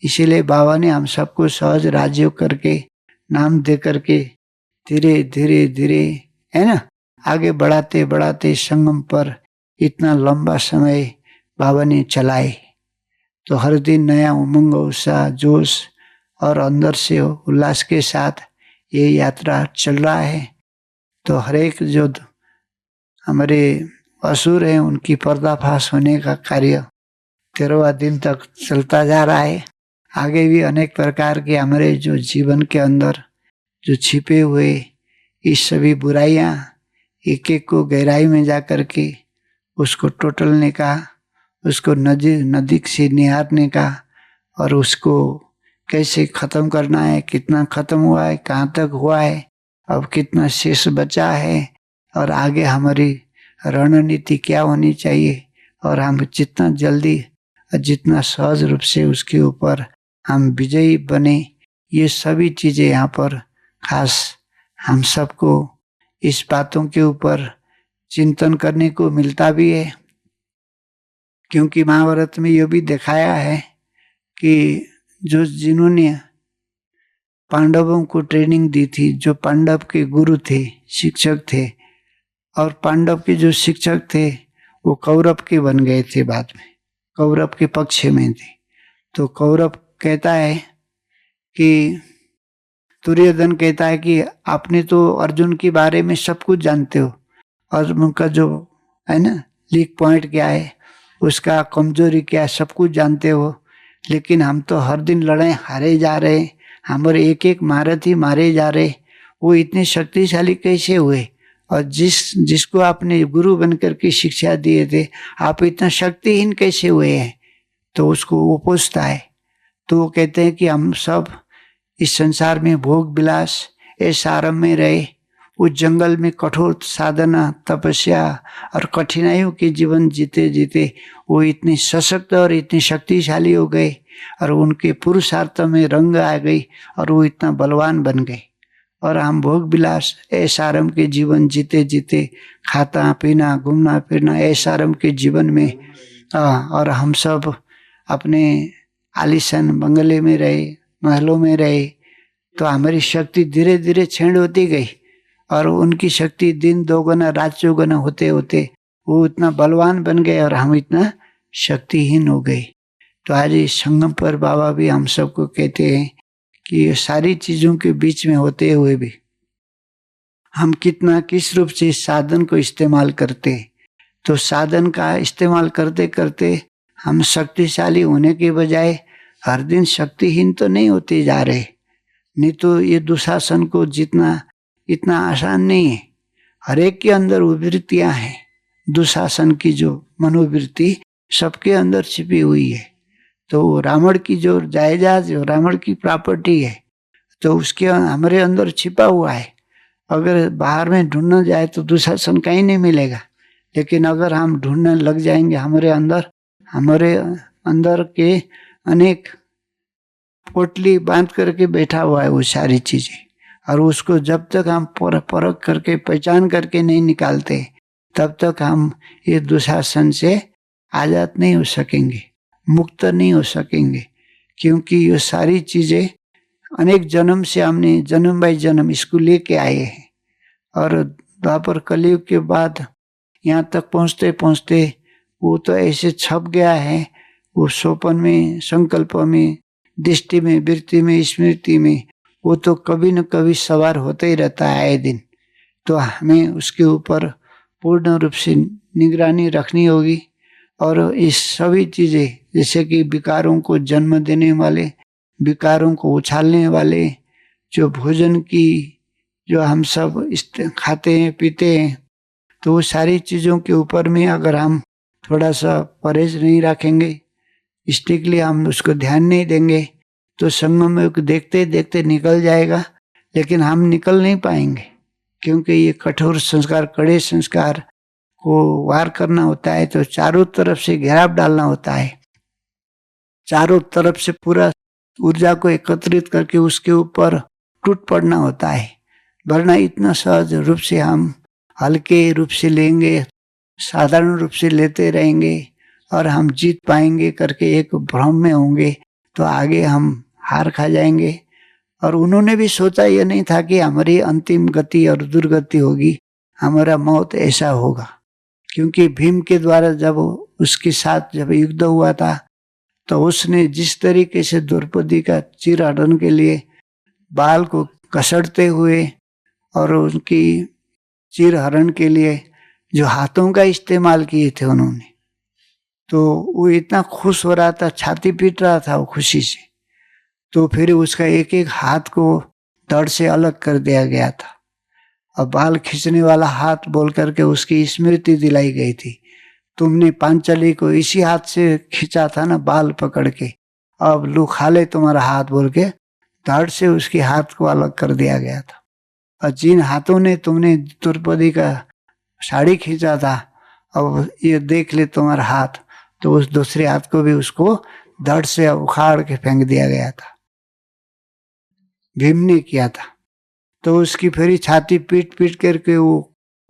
इसीलिए बाबा ने हम सबको सहज राज्य करके, नाम दे करके धीरे धीरे धीरे, है ना, आगे बढ़ाते बढ़ाते संगम पर इतना लंबा समय बाबा ने चलाए। तो हर दिन नया उमंग, उत्साह, जोश और अंदर से उल्लास के साथ ये यात्रा चल रहा है। तो हर एक जो हमारे असुर हैं उनकी पर्दाफाश होने का कार्य 13वां दिन तक चलता जा रहा है। आगे भी अनेक प्रकार के हमारे जो जीवन के अंदर जो छिपे हुए इस सभी बुराइयां, एक एक को गहराई में जा कर के उसको टोटलने का, उसको नजदीक से निहारने का और उसको कैसे खत्म करना है, कितना खत्म हुआ है, कहाँ तक हुआ है, अब कितना शेष बचा है, और आगे हमारी रणनीति क्या होनी चाहिए, और हम जितना जल्दी और जितना सहज रूप से उसके ऊपर हम विजयी बने, ये सभी चीजें यहाँ पर खास हम सबको इस बातों के ऊपर चिंतन करने को मिलता भी है। क्योंकि महाभारत में ये भी दिखाया है कि जिन्होंने पांडवों को ट्रेनिंग दी थी, जो पांडव के गुरु थे, शिक्षक थे, और पांडव के जो शिक्षक थे वो कौरव के बन गए थे, बाद में कौरव के पक्ष में थे। तो कौरव कहता है कि दुर्योधन कहता है कि आपने तो अर्जुन के बारे में सब कुछ जानते हो, अर्जुन का जो है ना वीक पॉइंट क्या है, उसका कमजोरी क्या है, सब कुछ जानते हो, लेकिन हम तो हर दिन लड़ाई हारे जा रहे, हमारे एक एक महारथी मारे जा रहे, वो इतने शक्तिशाली कैसे हुए, और जिसको आपने गुरु बनकर के शिक्षा दिए थे, आप इतना शक्तिहीन कैसे हुए हैं। तो उसको वो पूछता है, तो वो कहते हैं कि हम सब इस संसार में भोग विलास ऐसा आराम में रहे, उस जंगल में कठोर साधना, तपस्या और कठिनाइयों के जीवन जीते जीते वो इतने सशक्त और इतने शक्तिशाली हो गए, और उनके पुरुषार्थ में रंग आ गई, और वो इतना बलवान बन गए। और हम भोग विलास ऐसारम के जीवन जीते जीते, खाता पीना घूमना फिरना ऐसारम के जीवन में, और हम सब अपने आलीशान बंगले में रहे, महलों में रहे, तो हमारी शक्ति धीरे धीरे क्षीण होती गई, और उनकी शक्ति दिन दोगुना रात चौगुना होते होते वो इतना बलवान बन गए, और हम इतना शक्तिहीन हो गए। तो आज इस संगम पर बाबा भी हम सबको कहते हैं कि ये सारी चीजों के बीच में होते हुए भी हम किस रूप से इस साधन को इस्तेमाल करते हैं। तो साधन का इस्तेमाल करते करते हम शक्तिशाली होने के बजाय हर दिन शक्तिहीन तो नहीं होते जा रहे। नहीं तो ये दुशासन को जीतना इतना आसान नहीं है। हर एक के अंदर वृत्तियां हैं, दुशासन की जो मनोवृत्ति सबके अंदर छिपी हुई है। तो रावण की जो जायदाद, रावण की प्रॉपर्टी है, तो उसके हमारे अंदर छिपा हुआ है। अगर बाहर में ढूंढना जाए तो दुशासन कहीं नहीं मिलेगा, लेकिन अगर हम ढूंढने लग जाएंगे हमारे अंदर के अनेक पोटली बांध करके बैठा हुआ है वो सारी चीजें, और उसको जब तक हम परख करके पहचान करके नहीं निकालते, तब तक हम ये दुशासन से आजाद नहीं हो सकेंगे, मुक्त नहीं हो सकेंगे। क्योंकि ये सारी चीजें अनेक जन्म से हमने जन्म बाई जन्म इसको लेके आए हैं, और द्वापर कलयुग के बाद यहाँ तक पहुँचते पहुँचते वो तो ऐसे छप गया है, वो सोपन में, संकल्प में, दृष्टि में, वृत्ति में, स्मृति में, वो तो कभी न कभी सवार होते ही रहता है आए दिन। तो हमें उसके ऊपर पूर्ण रूप से निगरानी रखनी होगी, और इस सभी चीजें जैसे कि विकारों को जन्म देने वाले, विकारों को उछालने वाले जो भोजन की जो हम सब खाते हैं पीते हैं, तो वो सारी चीजों के ऊपर में अगर हम थोड़ा सा परहेज नहीं रखेंगे, स्ट्रिक्टली हम उसको ध्यान नहीं देंगे, तो संगम में देखते देखते निकल जाएगा, लेकिन हम निकल नहीं पाएंगे। क्योंकि ये कठोर संस्कार, कड़े संस्कार को वार करना होता है, तो चारों तरफ से घेराव डालना होता है, चारों तरफ से पूरा ऊर्जा को एकत्रित करके उसके ऊपर टूट पड़ना होता है। वरना इतना सहज रूप से हम हल्के रूप से लेंगे, साधारण रूप से लेते रहेंगे, और हम जीत पाएंगे करके एक भ्रम में होंगे, तो आगे हम हार खा जाएंगे। और उन्होंने भी सोचा ये नहीं था कि हमारी अंतिम गति और दुर्गति होगी, हमारा मौत ऐसा होगा। क्योंकि भीम के द्वारा जब उसके साथ जब युद्ध हुआ था, तो उसने जिस तरीके से द्रौपदी का चीर हरण के लिए बाल को कसरते हुए और उनकी चीर हरण के लिए जो हाथों का इस्तेमाल किए थे उन्होंने, तो वो इतना खुश हो रहा था, छाती पीट रहा था वो खुशी से। तो फिर उसका एक एक हाथ को धड़ से अलग कर दिया गया था, और बाल खींचने वाला हाथ बोल करके उसकी स्मृति दिलाई गई थी, तुमने पांचाली को इसी हाथ से खींचा था ना बाल पकड़ के, अब लू खा ले तुम्हारा हाथ बोल के धड़ से उसके हाथ को अलग कर दिया गया था। और जिन हाथों ने तुमने द्रौपदी का साड़ी खींचा था, अब ये देख ले तुम्हारा हाथ, तो उस दूसरे हाथ को भी उसको धड़ से उखाड़ के फेंक दिया गया था। भीम ने किया था। तो उसकी फिर छाती पीट पीट करके वो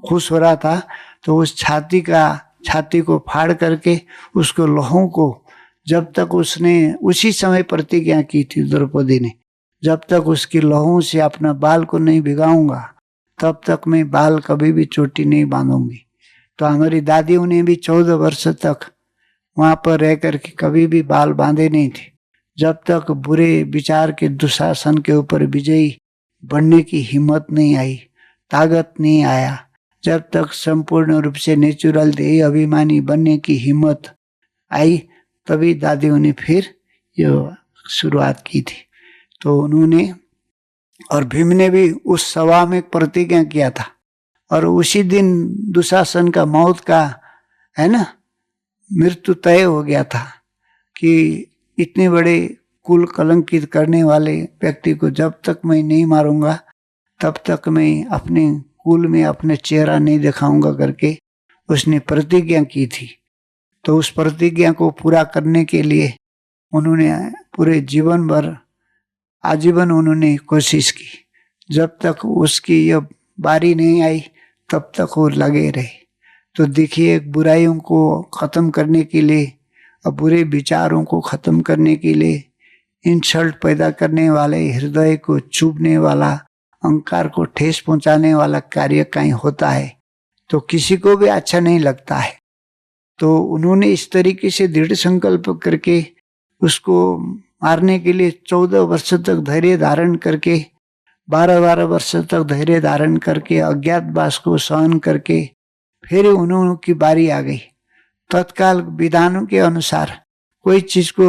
खुश हो रहा था, तो उस छाती को फाड़ करके उसको लोहों को, जब तक उसने उसी समय प्रतिज्ञा की थी द्रौपदी ने, जब तक उसकी लोहों से अपना बाल को नहीं भिगाऊंगा तब तक मैं बाल कभी भी चोटी नहीं बांधूंगी। तो हमारी दादियों ने भी 14 वर्ष तक वहां पर रह करके कभी भी बाल बांधे नहीं थे, जब तक बुरे विचार के दुशासन के ऊपर विजयी बनने की हिम्मत नहीं आई, ताकत नहीं आया, जब तक संपूर्ण रूप से नेचुरल देह अभिमानी बनने की हिम्मत आई, तभी दादियों ने फिर ये शुरुआत की थी। तो उन्होंने और भीम ने भी उस सभा में प्रतिज्ञा किया था, और उसी दिन दुशासन का मौत का है ना मृत्यु तय हो गया था कि इतने बड़े कुल कलंकित करने वाले व्यक्ति को जब तक मैं नहीं मारूंगा तब तक मैं अपने कुल में अपने चेहरा नहीं दिखाऊंगा करके उसने प्रतिज्ञा की थी। तो उस प्रतिज्ञा को पूरा करने के लिए उन्होंने पूरे जीवन भर आजीवन उन्होंने कोशिश की। जब तक उसकी यह बारी नहीं आई तब तक वो लगे रहे। तो देखिए, बुराइयों को खत्म करने के लिए और बुरे विचारों को खत्म करने के लिए, इंसल्ट पैदा करने वाले, हृदय को चुभने वाला, अहंकार को ठेस पहुंचाने वाला कार्य कहीं होता है तो किसी को भी अच्छा नहीं लगता है। तो उन्होंने इस तरीके से दृढ़ संकल्प करके उसको मारने के लिए 14 वर्ष तक धैर्य धारण करके, 12 वर्ष तक धैर्य धारण करके, अज्ञातवास को सहन करके फिर उन्होंने की बारी आ गई। तत्काल विधानों के अनुसार कोई चीज को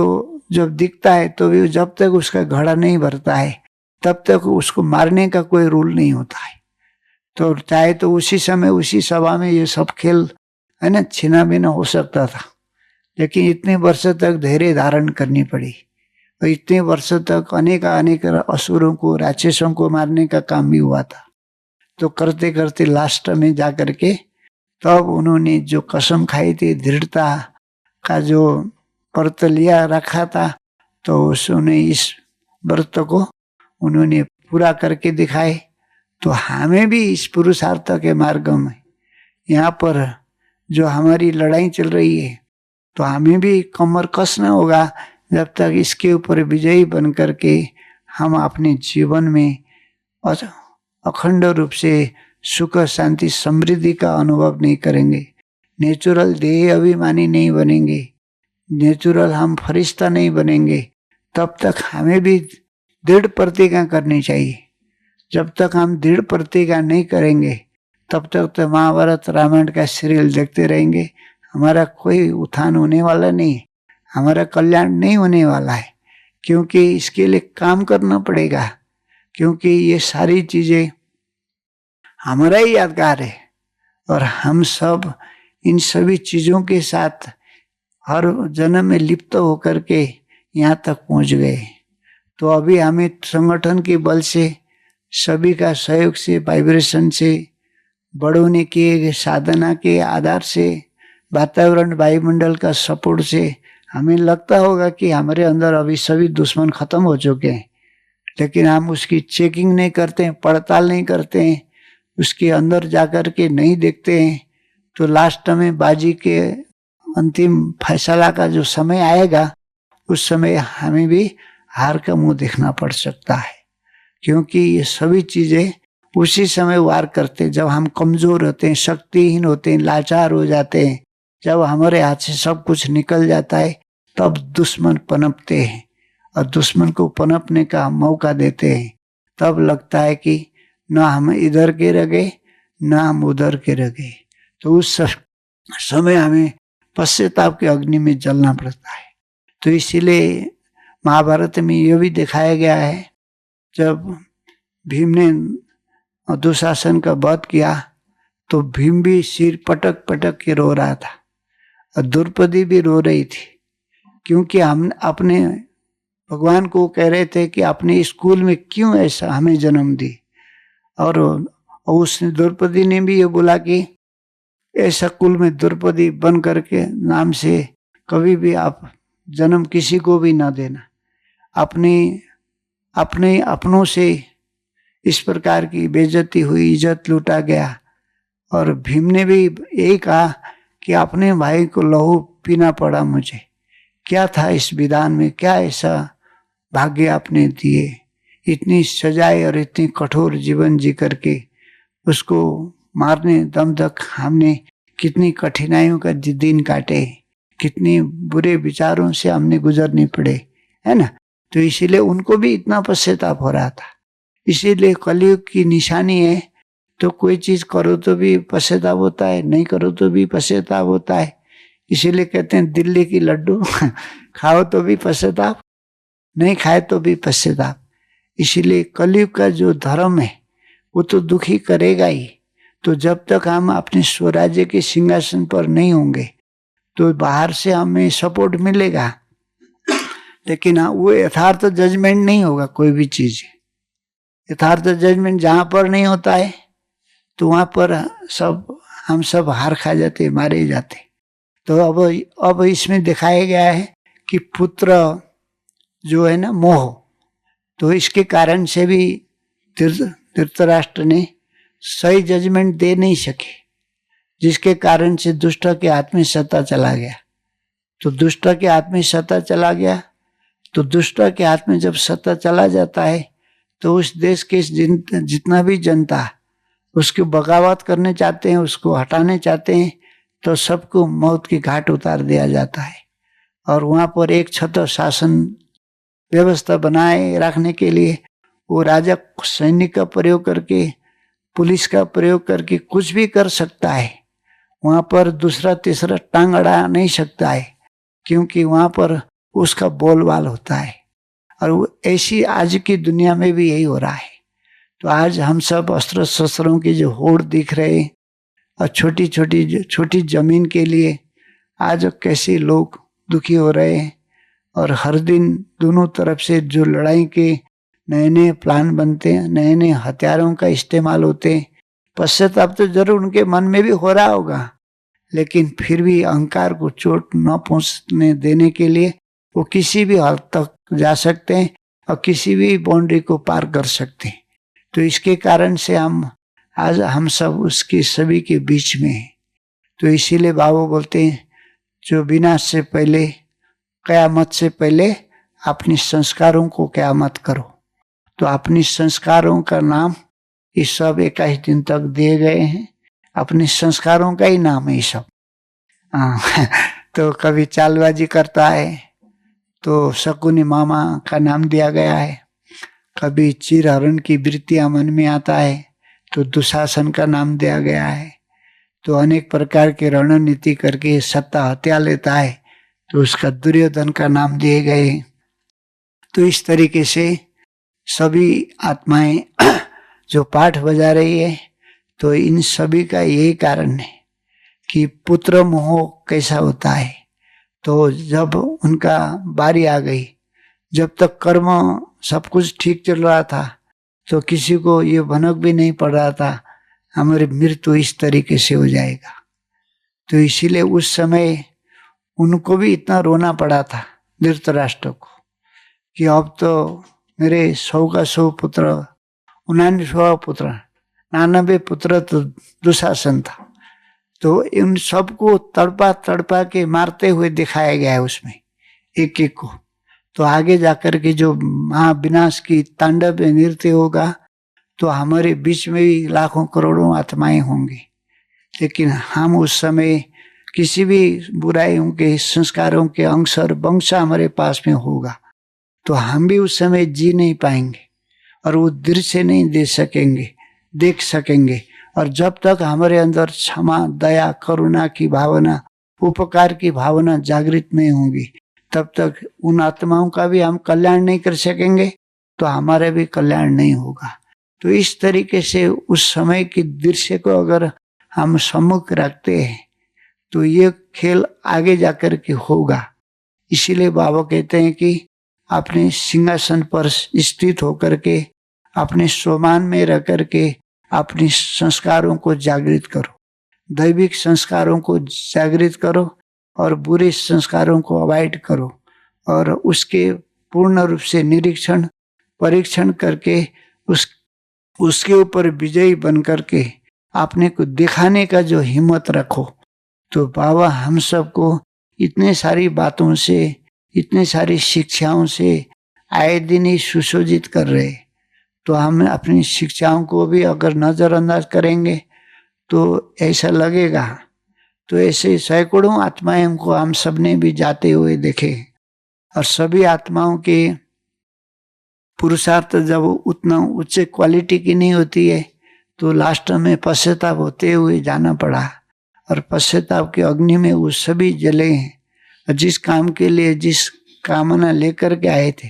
जब दिखता है तो भी जब तक उसका घड़ा नहीं भरता है तब तक उसको मारने का कोई रूल नहीं होता है। तो चाहे तो उसी समय उसी सभा में ये सब खेल है ना छीना बिना हो सकता था, लेकिन इतने वर्ष तक धैर्य धारण करनी पड़ी और इतने वर्ष तक अनेक असुरों को, राक्षसों को मारने का काम भी हुआ था। तो करते करते लास्ट में जाकर के तब उन्होंने जो कसम खाई थी, दृढ़ता का जो व्रत लिया रखा था, तो उसने इस व्रत को उन्होंने पूरा करके दिखाए। तो हमें भी इस पुरुषार्थ के मार्ग में यहाँ पर जो हमारी लड़ाई चल रही है, तो हमें भी कमर कसना होगा जब तक इसके ऊपर विजयी बन करके हम अपने जीवन में अखंड रूप से सुख, शांति, समृद्धि का अनुभव नहीं करेंगे, नेचुरल देह अभिमानी नहीं बनेंगे, नेचुरल हम फरिश्ता नहीं बनेंगे, तब तक हमें भी दृढ़ प्रतिज्ञा करनी चाहिए। जब तक हम दृढ़ प्रतिज्ञा नहीं करेंगे तब तक तो महाभारत रामायण का सीरियल देखते रहेंगे, हमारा कोई उत्थान होने वाला नहीं है, हमारा कल्याण नहीं होने वाला है। क्योंकि इसके लिए काम करना पड़ेगा, क्योंकि ये सारी चीजें हमारा ही यादगार है और हम सब इन सभी चीजों के साथ हर जन्म में लिप्त होकर के यहाँ तक पहुंच गए। तो अभी हमें संगठन के बल से, सभी का सहयोग से, वाइब्रेशन से, बड़ों ने किए साधना के आधार से, वातावरण वायुमंडल का सपोर्ट से हमें लगता होगा कि हमारे अंदर अभी सभी दुश्मन खत्म हो चुके हैं, लेकिन हम उसकी चेकिंग नहीं करते हैं, पड़ताल नहीं करते हैं, उसके अंदर जाकर के नहीं देखते हैं। तो लास्ट में बाजी के अंतिम फैसला का जो समय आएगा उस समय हमें भी हार का मुंह देखना पड़ सकता है, क्योंकि ये सभी चीजें उसी समय वार करते हैं जब हम कमजोर होते हैं, शक्तिहीन होते हैं, लाचार हो जाते हैं। जब हमारे हाथ से सब कुछ निकल जाता है तब दुश्मन पनपते हैं और दुश्मन को पनपने का मौका देते हैं। तब लगता है कि न हम इधर के रह गए न हम उधर के रह गए। तो उस समय हमें पश्चाताप के अग्नि में जलना पड़ता है। तो इसीलिए महाभारत में यह भी दिखाया गया है, जब भीम ने दुशासन का वध किया तो भीम भी सिर पटक पटक के रो रहा था और द्रौपदी भी रो रही थी, क्योंकि हम अपने भगवान को कह रहे थे कि अपने स्कूल में क्यों ऐसा हमें जन्म दी। और उसने द्रौपदी ने भी ये बोला कि ऐसा कुल में द्रौपदी बन करके नाम से कभी भी आप जन्म किसी को भी ना देना। अपने अपनों से इस प्रकार की बेइज्जती हुई, इज्जत लूटा गया। और भीम ने भी यही कहा कि अपने भाई को लहू पीना पड़ा मुझे, क्या था इस विधान में, क्या ऐसा भाग्य आपने दिए। इतनी सजाए और इतनी कठोर जीवन जी करके उसको मारने दम तक हमने कितनी कठिनाइयों का दिन काटे, कितने बुरे विचारों से हमने गुजरने पड़े, है ना। तो इसीलिए उनको भी इतना पश्चाताप हो रहा था। इसीलिए कलयुग की निशानी है, तो कोई चीज करो तो भी पश्चाताप होता है, नहीं करो तो भी पश्चाताप होता है। इसीलिए कहते हैं दिल्ली की लड्डू खाओ तो भी पश्चाताप, नहीं खाए तो भी पश्चाताप। इसीलिए कलयुग का जो धर्म है वो तो दुखी करेगा ही। तो जब तक हम अपने स्वराज्य के सिंहासन पर नहीं होंगे तो बाहर से हमें सपोर्ट मिलेगा, लेकिन वो यथार्थ जजमेंट नहीं होगा। कोई भी चीज यथार्थ जजमेंट जहां पर नहीं होता है तो वहां पर हम सब हार खा जाते, मारे जाते। तो अब इसमें दिखाया गया है कि पुत्र जो है ना मोह, तो इसके कारण से भी धृतराष्ट्र ने सही जजमेंट दे नहीं सके, जिसके कारण से दुष्ट के हाथ में सत्ता चला गया। तो दुष्ट के हाथ में सत्ता चला गया, तो दुष्ट के हाथ में जब सत्ता चला जाता है तो उस देश के जितना भी जनता उसकी बगावत करने चाहते हैं, उसको हटाने चाहते हैं, तो सबको मौत की घाट उतार दिया जाता है। और वहां पर एक छत्र शासन व्यवस्था बनाए रखने के लिए वो राजा सैनिक का प्रयोग करके, पुलिस का प्रयोग करके कुछ भी कर सकता है। वहां पर दूसरा तीसरा टांग अड़ा नहीं सकता है, क्योंकि वहां पर उसका बोलबाल होता है। और वो ऐसी आज की दुनिया में भी यही हो रहा है। तो आज हम सब अस्त्र शस्त्रों की जो होड़ दिख रहे, और छोटी जमीन के लिए आज कैसे लोग दुखी हो रहे हैं। और हर दिन दोनों तरफ से जो लड़ाई के नए नए प्लान बनते हैं, नए नए हथियारों का इस्तेमाल होते हैं। पश्चाताप तो जरूर उनके मन में भी हो रहा होगा, लेकिन फिर भी अहंकार को चोट न पहुंचने देने के लिए वो किसी भी हद तक जा सकते हैं और किसी भी बाउंड्री को पार कर सकते हैं। तो इसके कारण से आज हम सब उसके सभी के बीच में हैं। तो इसीलिए बाबा बोलते हैं जो विनाश से पहले, कयामत से पहले अपने संस्कारों को कयामत करो। तो अपने संस्कारों का नाम ये सब 21 दिन तक दिए गए हैं, अपने संस्कारों का ही नाम है ये सब। तो कभी चालबाजी करता है तो शकुनी मामा का नाम दिया गया है, कभी चिरहरण की वृत्तियां मन में आता है तो दुशासन का नाम दिया गया है। तो अनेक प्रकार के रणनीति करके सत्ता हत्या लेता है तो उसका दुर्योधन का नाम दिए गए। तो इस तरीके से सभी आत्माएं जो पाठ बजा रही है, तो इन सभी का यही कारण है कि पुत्र मोह कैसा होता है। तो जब उनका बारी आ गई, जब तक कर्म सब कुछ ठीक चल रहा था तो किसी को ये भनक भी नहीं पड़ रहा था हमारी मृत्यु इस तरीके से हो जाएगा। तो इसीलिए उस समय उनको भी इतना रोना पड़ा था धृतराष्ट्र को कि अब तो मेरे 100 का 100 पुत्र, 99वां पुत्र, 99 पुत्र तो दुशासन था। तो इन सबको तड़पा तड़पा के मारते हुए दिखाया गया है उसमें एक एक को। तो आगे जाकर के जो महाविनाश की तांडव नृत्य होगा तो हमारे बीच में भी लाखों करोड़ों आत्माएं होंगी, लेकिन हम उस समय किसी भी बुराइयों के संस्कारों के अंश और वंश हमारे पास में होगा तो हम भी उस समय जी नहीं पाएंगे और वो दृश्य नहीं देख सकेंगे। और जब तक हमारे अंदर क्षमा, दया, करुणा की भावना, उपकार की भावना जागृत नहीं होगी, तब तक उन आत्माओं का भी हम कल्याण नहीं कर सकेंगे, तो हमारा भी कल्याण नहीं होगा। तो इस तरीके से उस समय के दृश्य को अगर हम सम्मुख रखते हैं तो ये खेल आगे जाकर के होगा। इसीलिए बाबा कहते हैं कि अपने सिंहासन पर स्थित होकर के अपने स्वमान में रह करके अपने संस्कारों को जागृत करो, दैविक संस्कारों को जागृत करो और बुरे संस्कारों को अवॉइड करो और उसके पूर्ण रूप से निरीक्षण परीक्षण करके उसके ऊपर विजयी बन करके अपने को दिखाने का जो हिम्मत रखो। तो बाबा हम सबको इतने सारी बातों से, इतने सारी शिक्षाओं से आए दिन ही सुशोभित कर रहे। तो हम अपनी शिक्षाओं को भी अगर नजरअंदाज करेंगे तो ऐसा लगेगा। तो ऐसे सैकड़ों आत्माएं को हम सबने भी जाते हुए देखे और सभी आत्माओं के पुरुषार्थ जब उतना उच्च क्वालिटी की नहीं होती है तो लास्ट में पश्चाताप होते हुए जाना पड़ा और पश्चाताप के अग्नि में वो सभी जले हैं। और जिस काम के लिए जिस कामना लेकर के आए थे,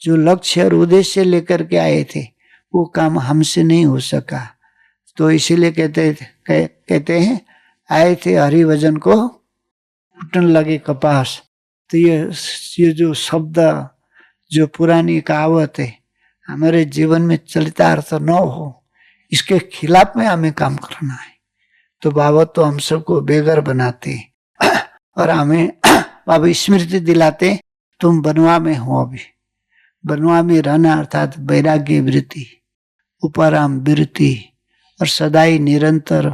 जो लक्ष्य और उद्देश्य लेकर के आए थे, वो काम हमसे नहीं हो सका। तो इसीलिए कहते हैं आए थे हरि भजन को फूटन लगे कपास। तो ये जो शब्द, जो पुरानी कहावत है, हमारे जीवन में चरितार्थ न हो, इसके खिलाफ में हमें काम करना है। तो बाबा तो हम सबको बेघर बनाते और हमें बाबा स्मृति दिलाते तुम बनवा में हो। अभी बनवा में रहना अर्थात वैराग्य वृत्ति, उपाराम वृत्ति और सदाई निरंतर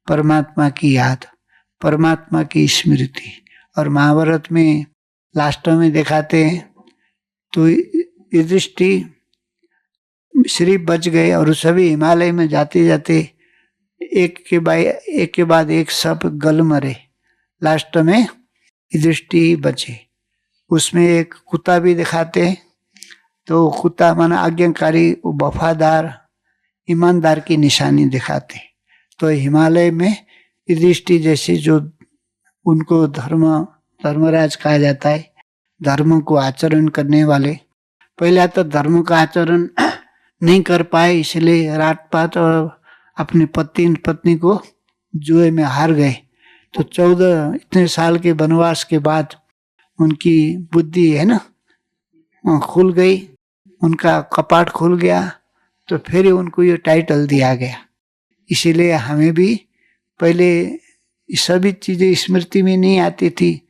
परमात्मा की याद, परमात्मा की स्मृति। और महाभारत में लास्ट में दिखाते हैं तो युधिष्ठिर श्री बच गए और सभी हिमालय में जाते जाते एक के बाद एक सब गल मरे। लास्ट में युधिष्ठिर बचे। उसमें एक कुत्ता भी दिखाते हैं। तो कुत्ता माना आज्ञाकारी, वफादार, ईमानदार की निशानी दिखाते। तो हिमालय में युधिष्ठिर जैसे जो उनको धर्मराज कहा जाता है, धर्म को आचरण करने वाले, पहले तो धर्म का आचरण नहीं कर पाए, इसलिए रात पात और अपनी पत्नी को जुए में हार गए। तो 14 इतने साल के वनवास के बाद उनकी बुद्धि है ना खुल गई, उनका कपाट खुल गया। तो फिर उनको ये टाइटल दिया गया। इसीलिए हमें भी पहले सभी चीजें स्मृति में नहीं आती थी,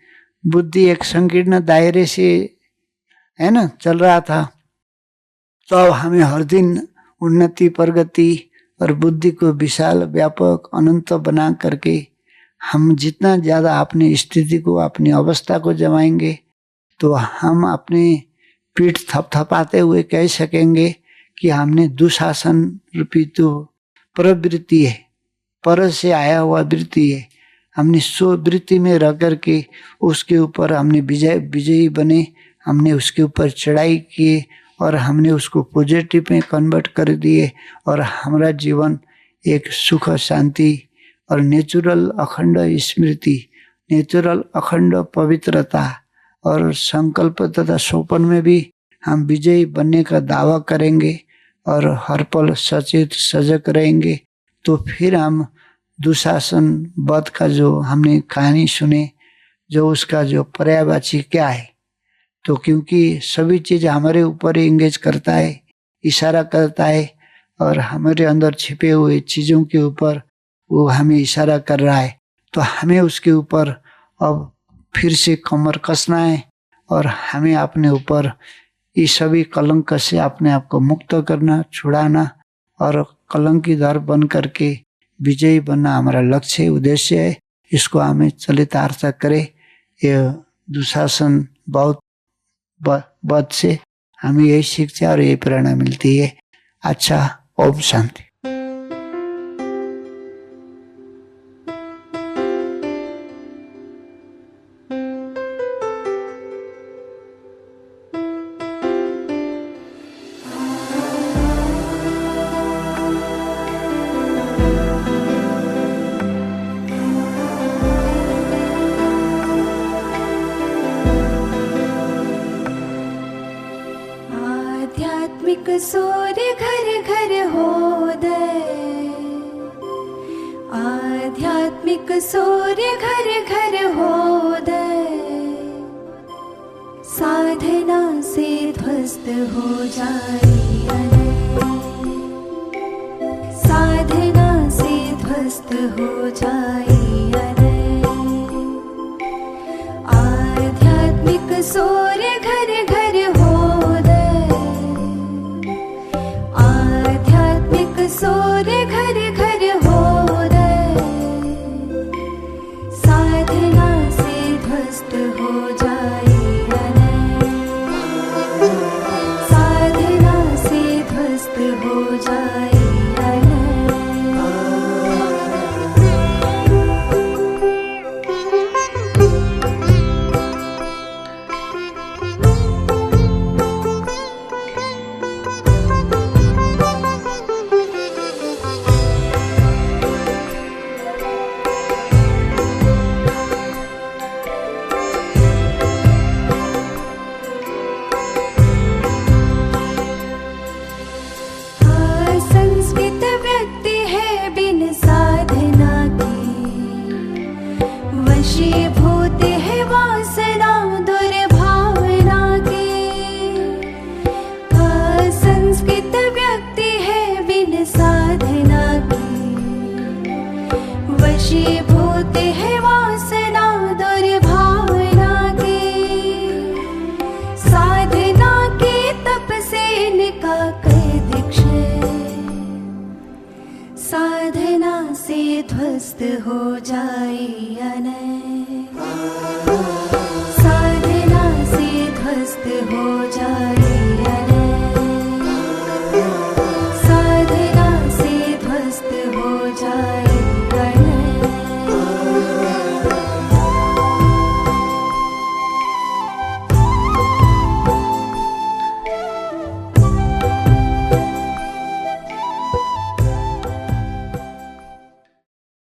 बुद्धि एक संकीर्ण दायरे से है ना चल रहा था। तो अब हमें हर दिन उन्नति प्रगति और बुद्धि को विशाल व्यापक अनंत बना करके हम जितना ज्यादा अपनी स्थिति को, अपनी अवस्था को जमाएंगे तो हम अपने पीठ थपथपाते हुए कह सकेंगे कि हमने दुशासन रूपी तो प्रवृत्ति है, पर से आया हुआ वृत्ति है, हमने सो वृत्ति में रह करके उसके ऊपर हमने विजयी बने, हमने उसके ऊपर चढ़ाई किए और हमने उसको पॉजिटिव में कन्वर्ट कर दिए और हमारा जीवन एक सुख शांति और नेचुरल अखंड स्मृति, नेचुरल अखंड पवित्रता और संकल्प तथा सोपन में भी हम विजयी बनने का दावा करेंगे और हर पल सचेत सजग रहेंगे। तो फिर हम दुशासन वध का जो हमने कहानी सुने, जो उसका जो पर्यायवाची क्या है, तो क्योंकि सभी चीज हमारे ऊपर ही इंगेज करता है, इशारा करता है और हमारे अंदर छिपे हुए चीजों के ऊपर वो हमें इशारा कर रहा है। तो हमें उसके ऊपर अब फिर से कमर कसना है और हमें अपने ऊपर इस सभी कलंक से अपने आप को मुक्त करना, छुड़ाना और कलंकीदार बन करके विजयी बनना हमारा लक्ष्य उद्देश्य है। इसको हमें चलितार्थ करे। ये दुशासन बहुत बद से हमें यही शिक्षा और यही प्रेरणा मिलती है। अच्छा, ओम शांति। आध्यात्मिक सूर्य घर घर होदय, आध्यात्मिक सूर्य घर घर होदय, साधना से ध्वस्त हो जाए अनय, साधना से ध्वस्त हो जाए अनय। आध्यात्मिक सूर्य घर घर होदय, आध्यात्मिक सूर्य घर घर होदय। साधना से ध्वस्त हो जाए अनय, साधना से ध्वस्त हो जाए अनय। असंस्कृत व्यक्ति है बिन साधना के, वशीभूत है वासना दुर्भावना के। असंस्कृत व्यक्ति है बिन साधना के, वशीभूत है वासना दुर्भावना के। साधना के तप से इनका कर दीक्षे, साधना से ध्वस्त हो जाए अनय, साधना से ध्वस्त हो जाए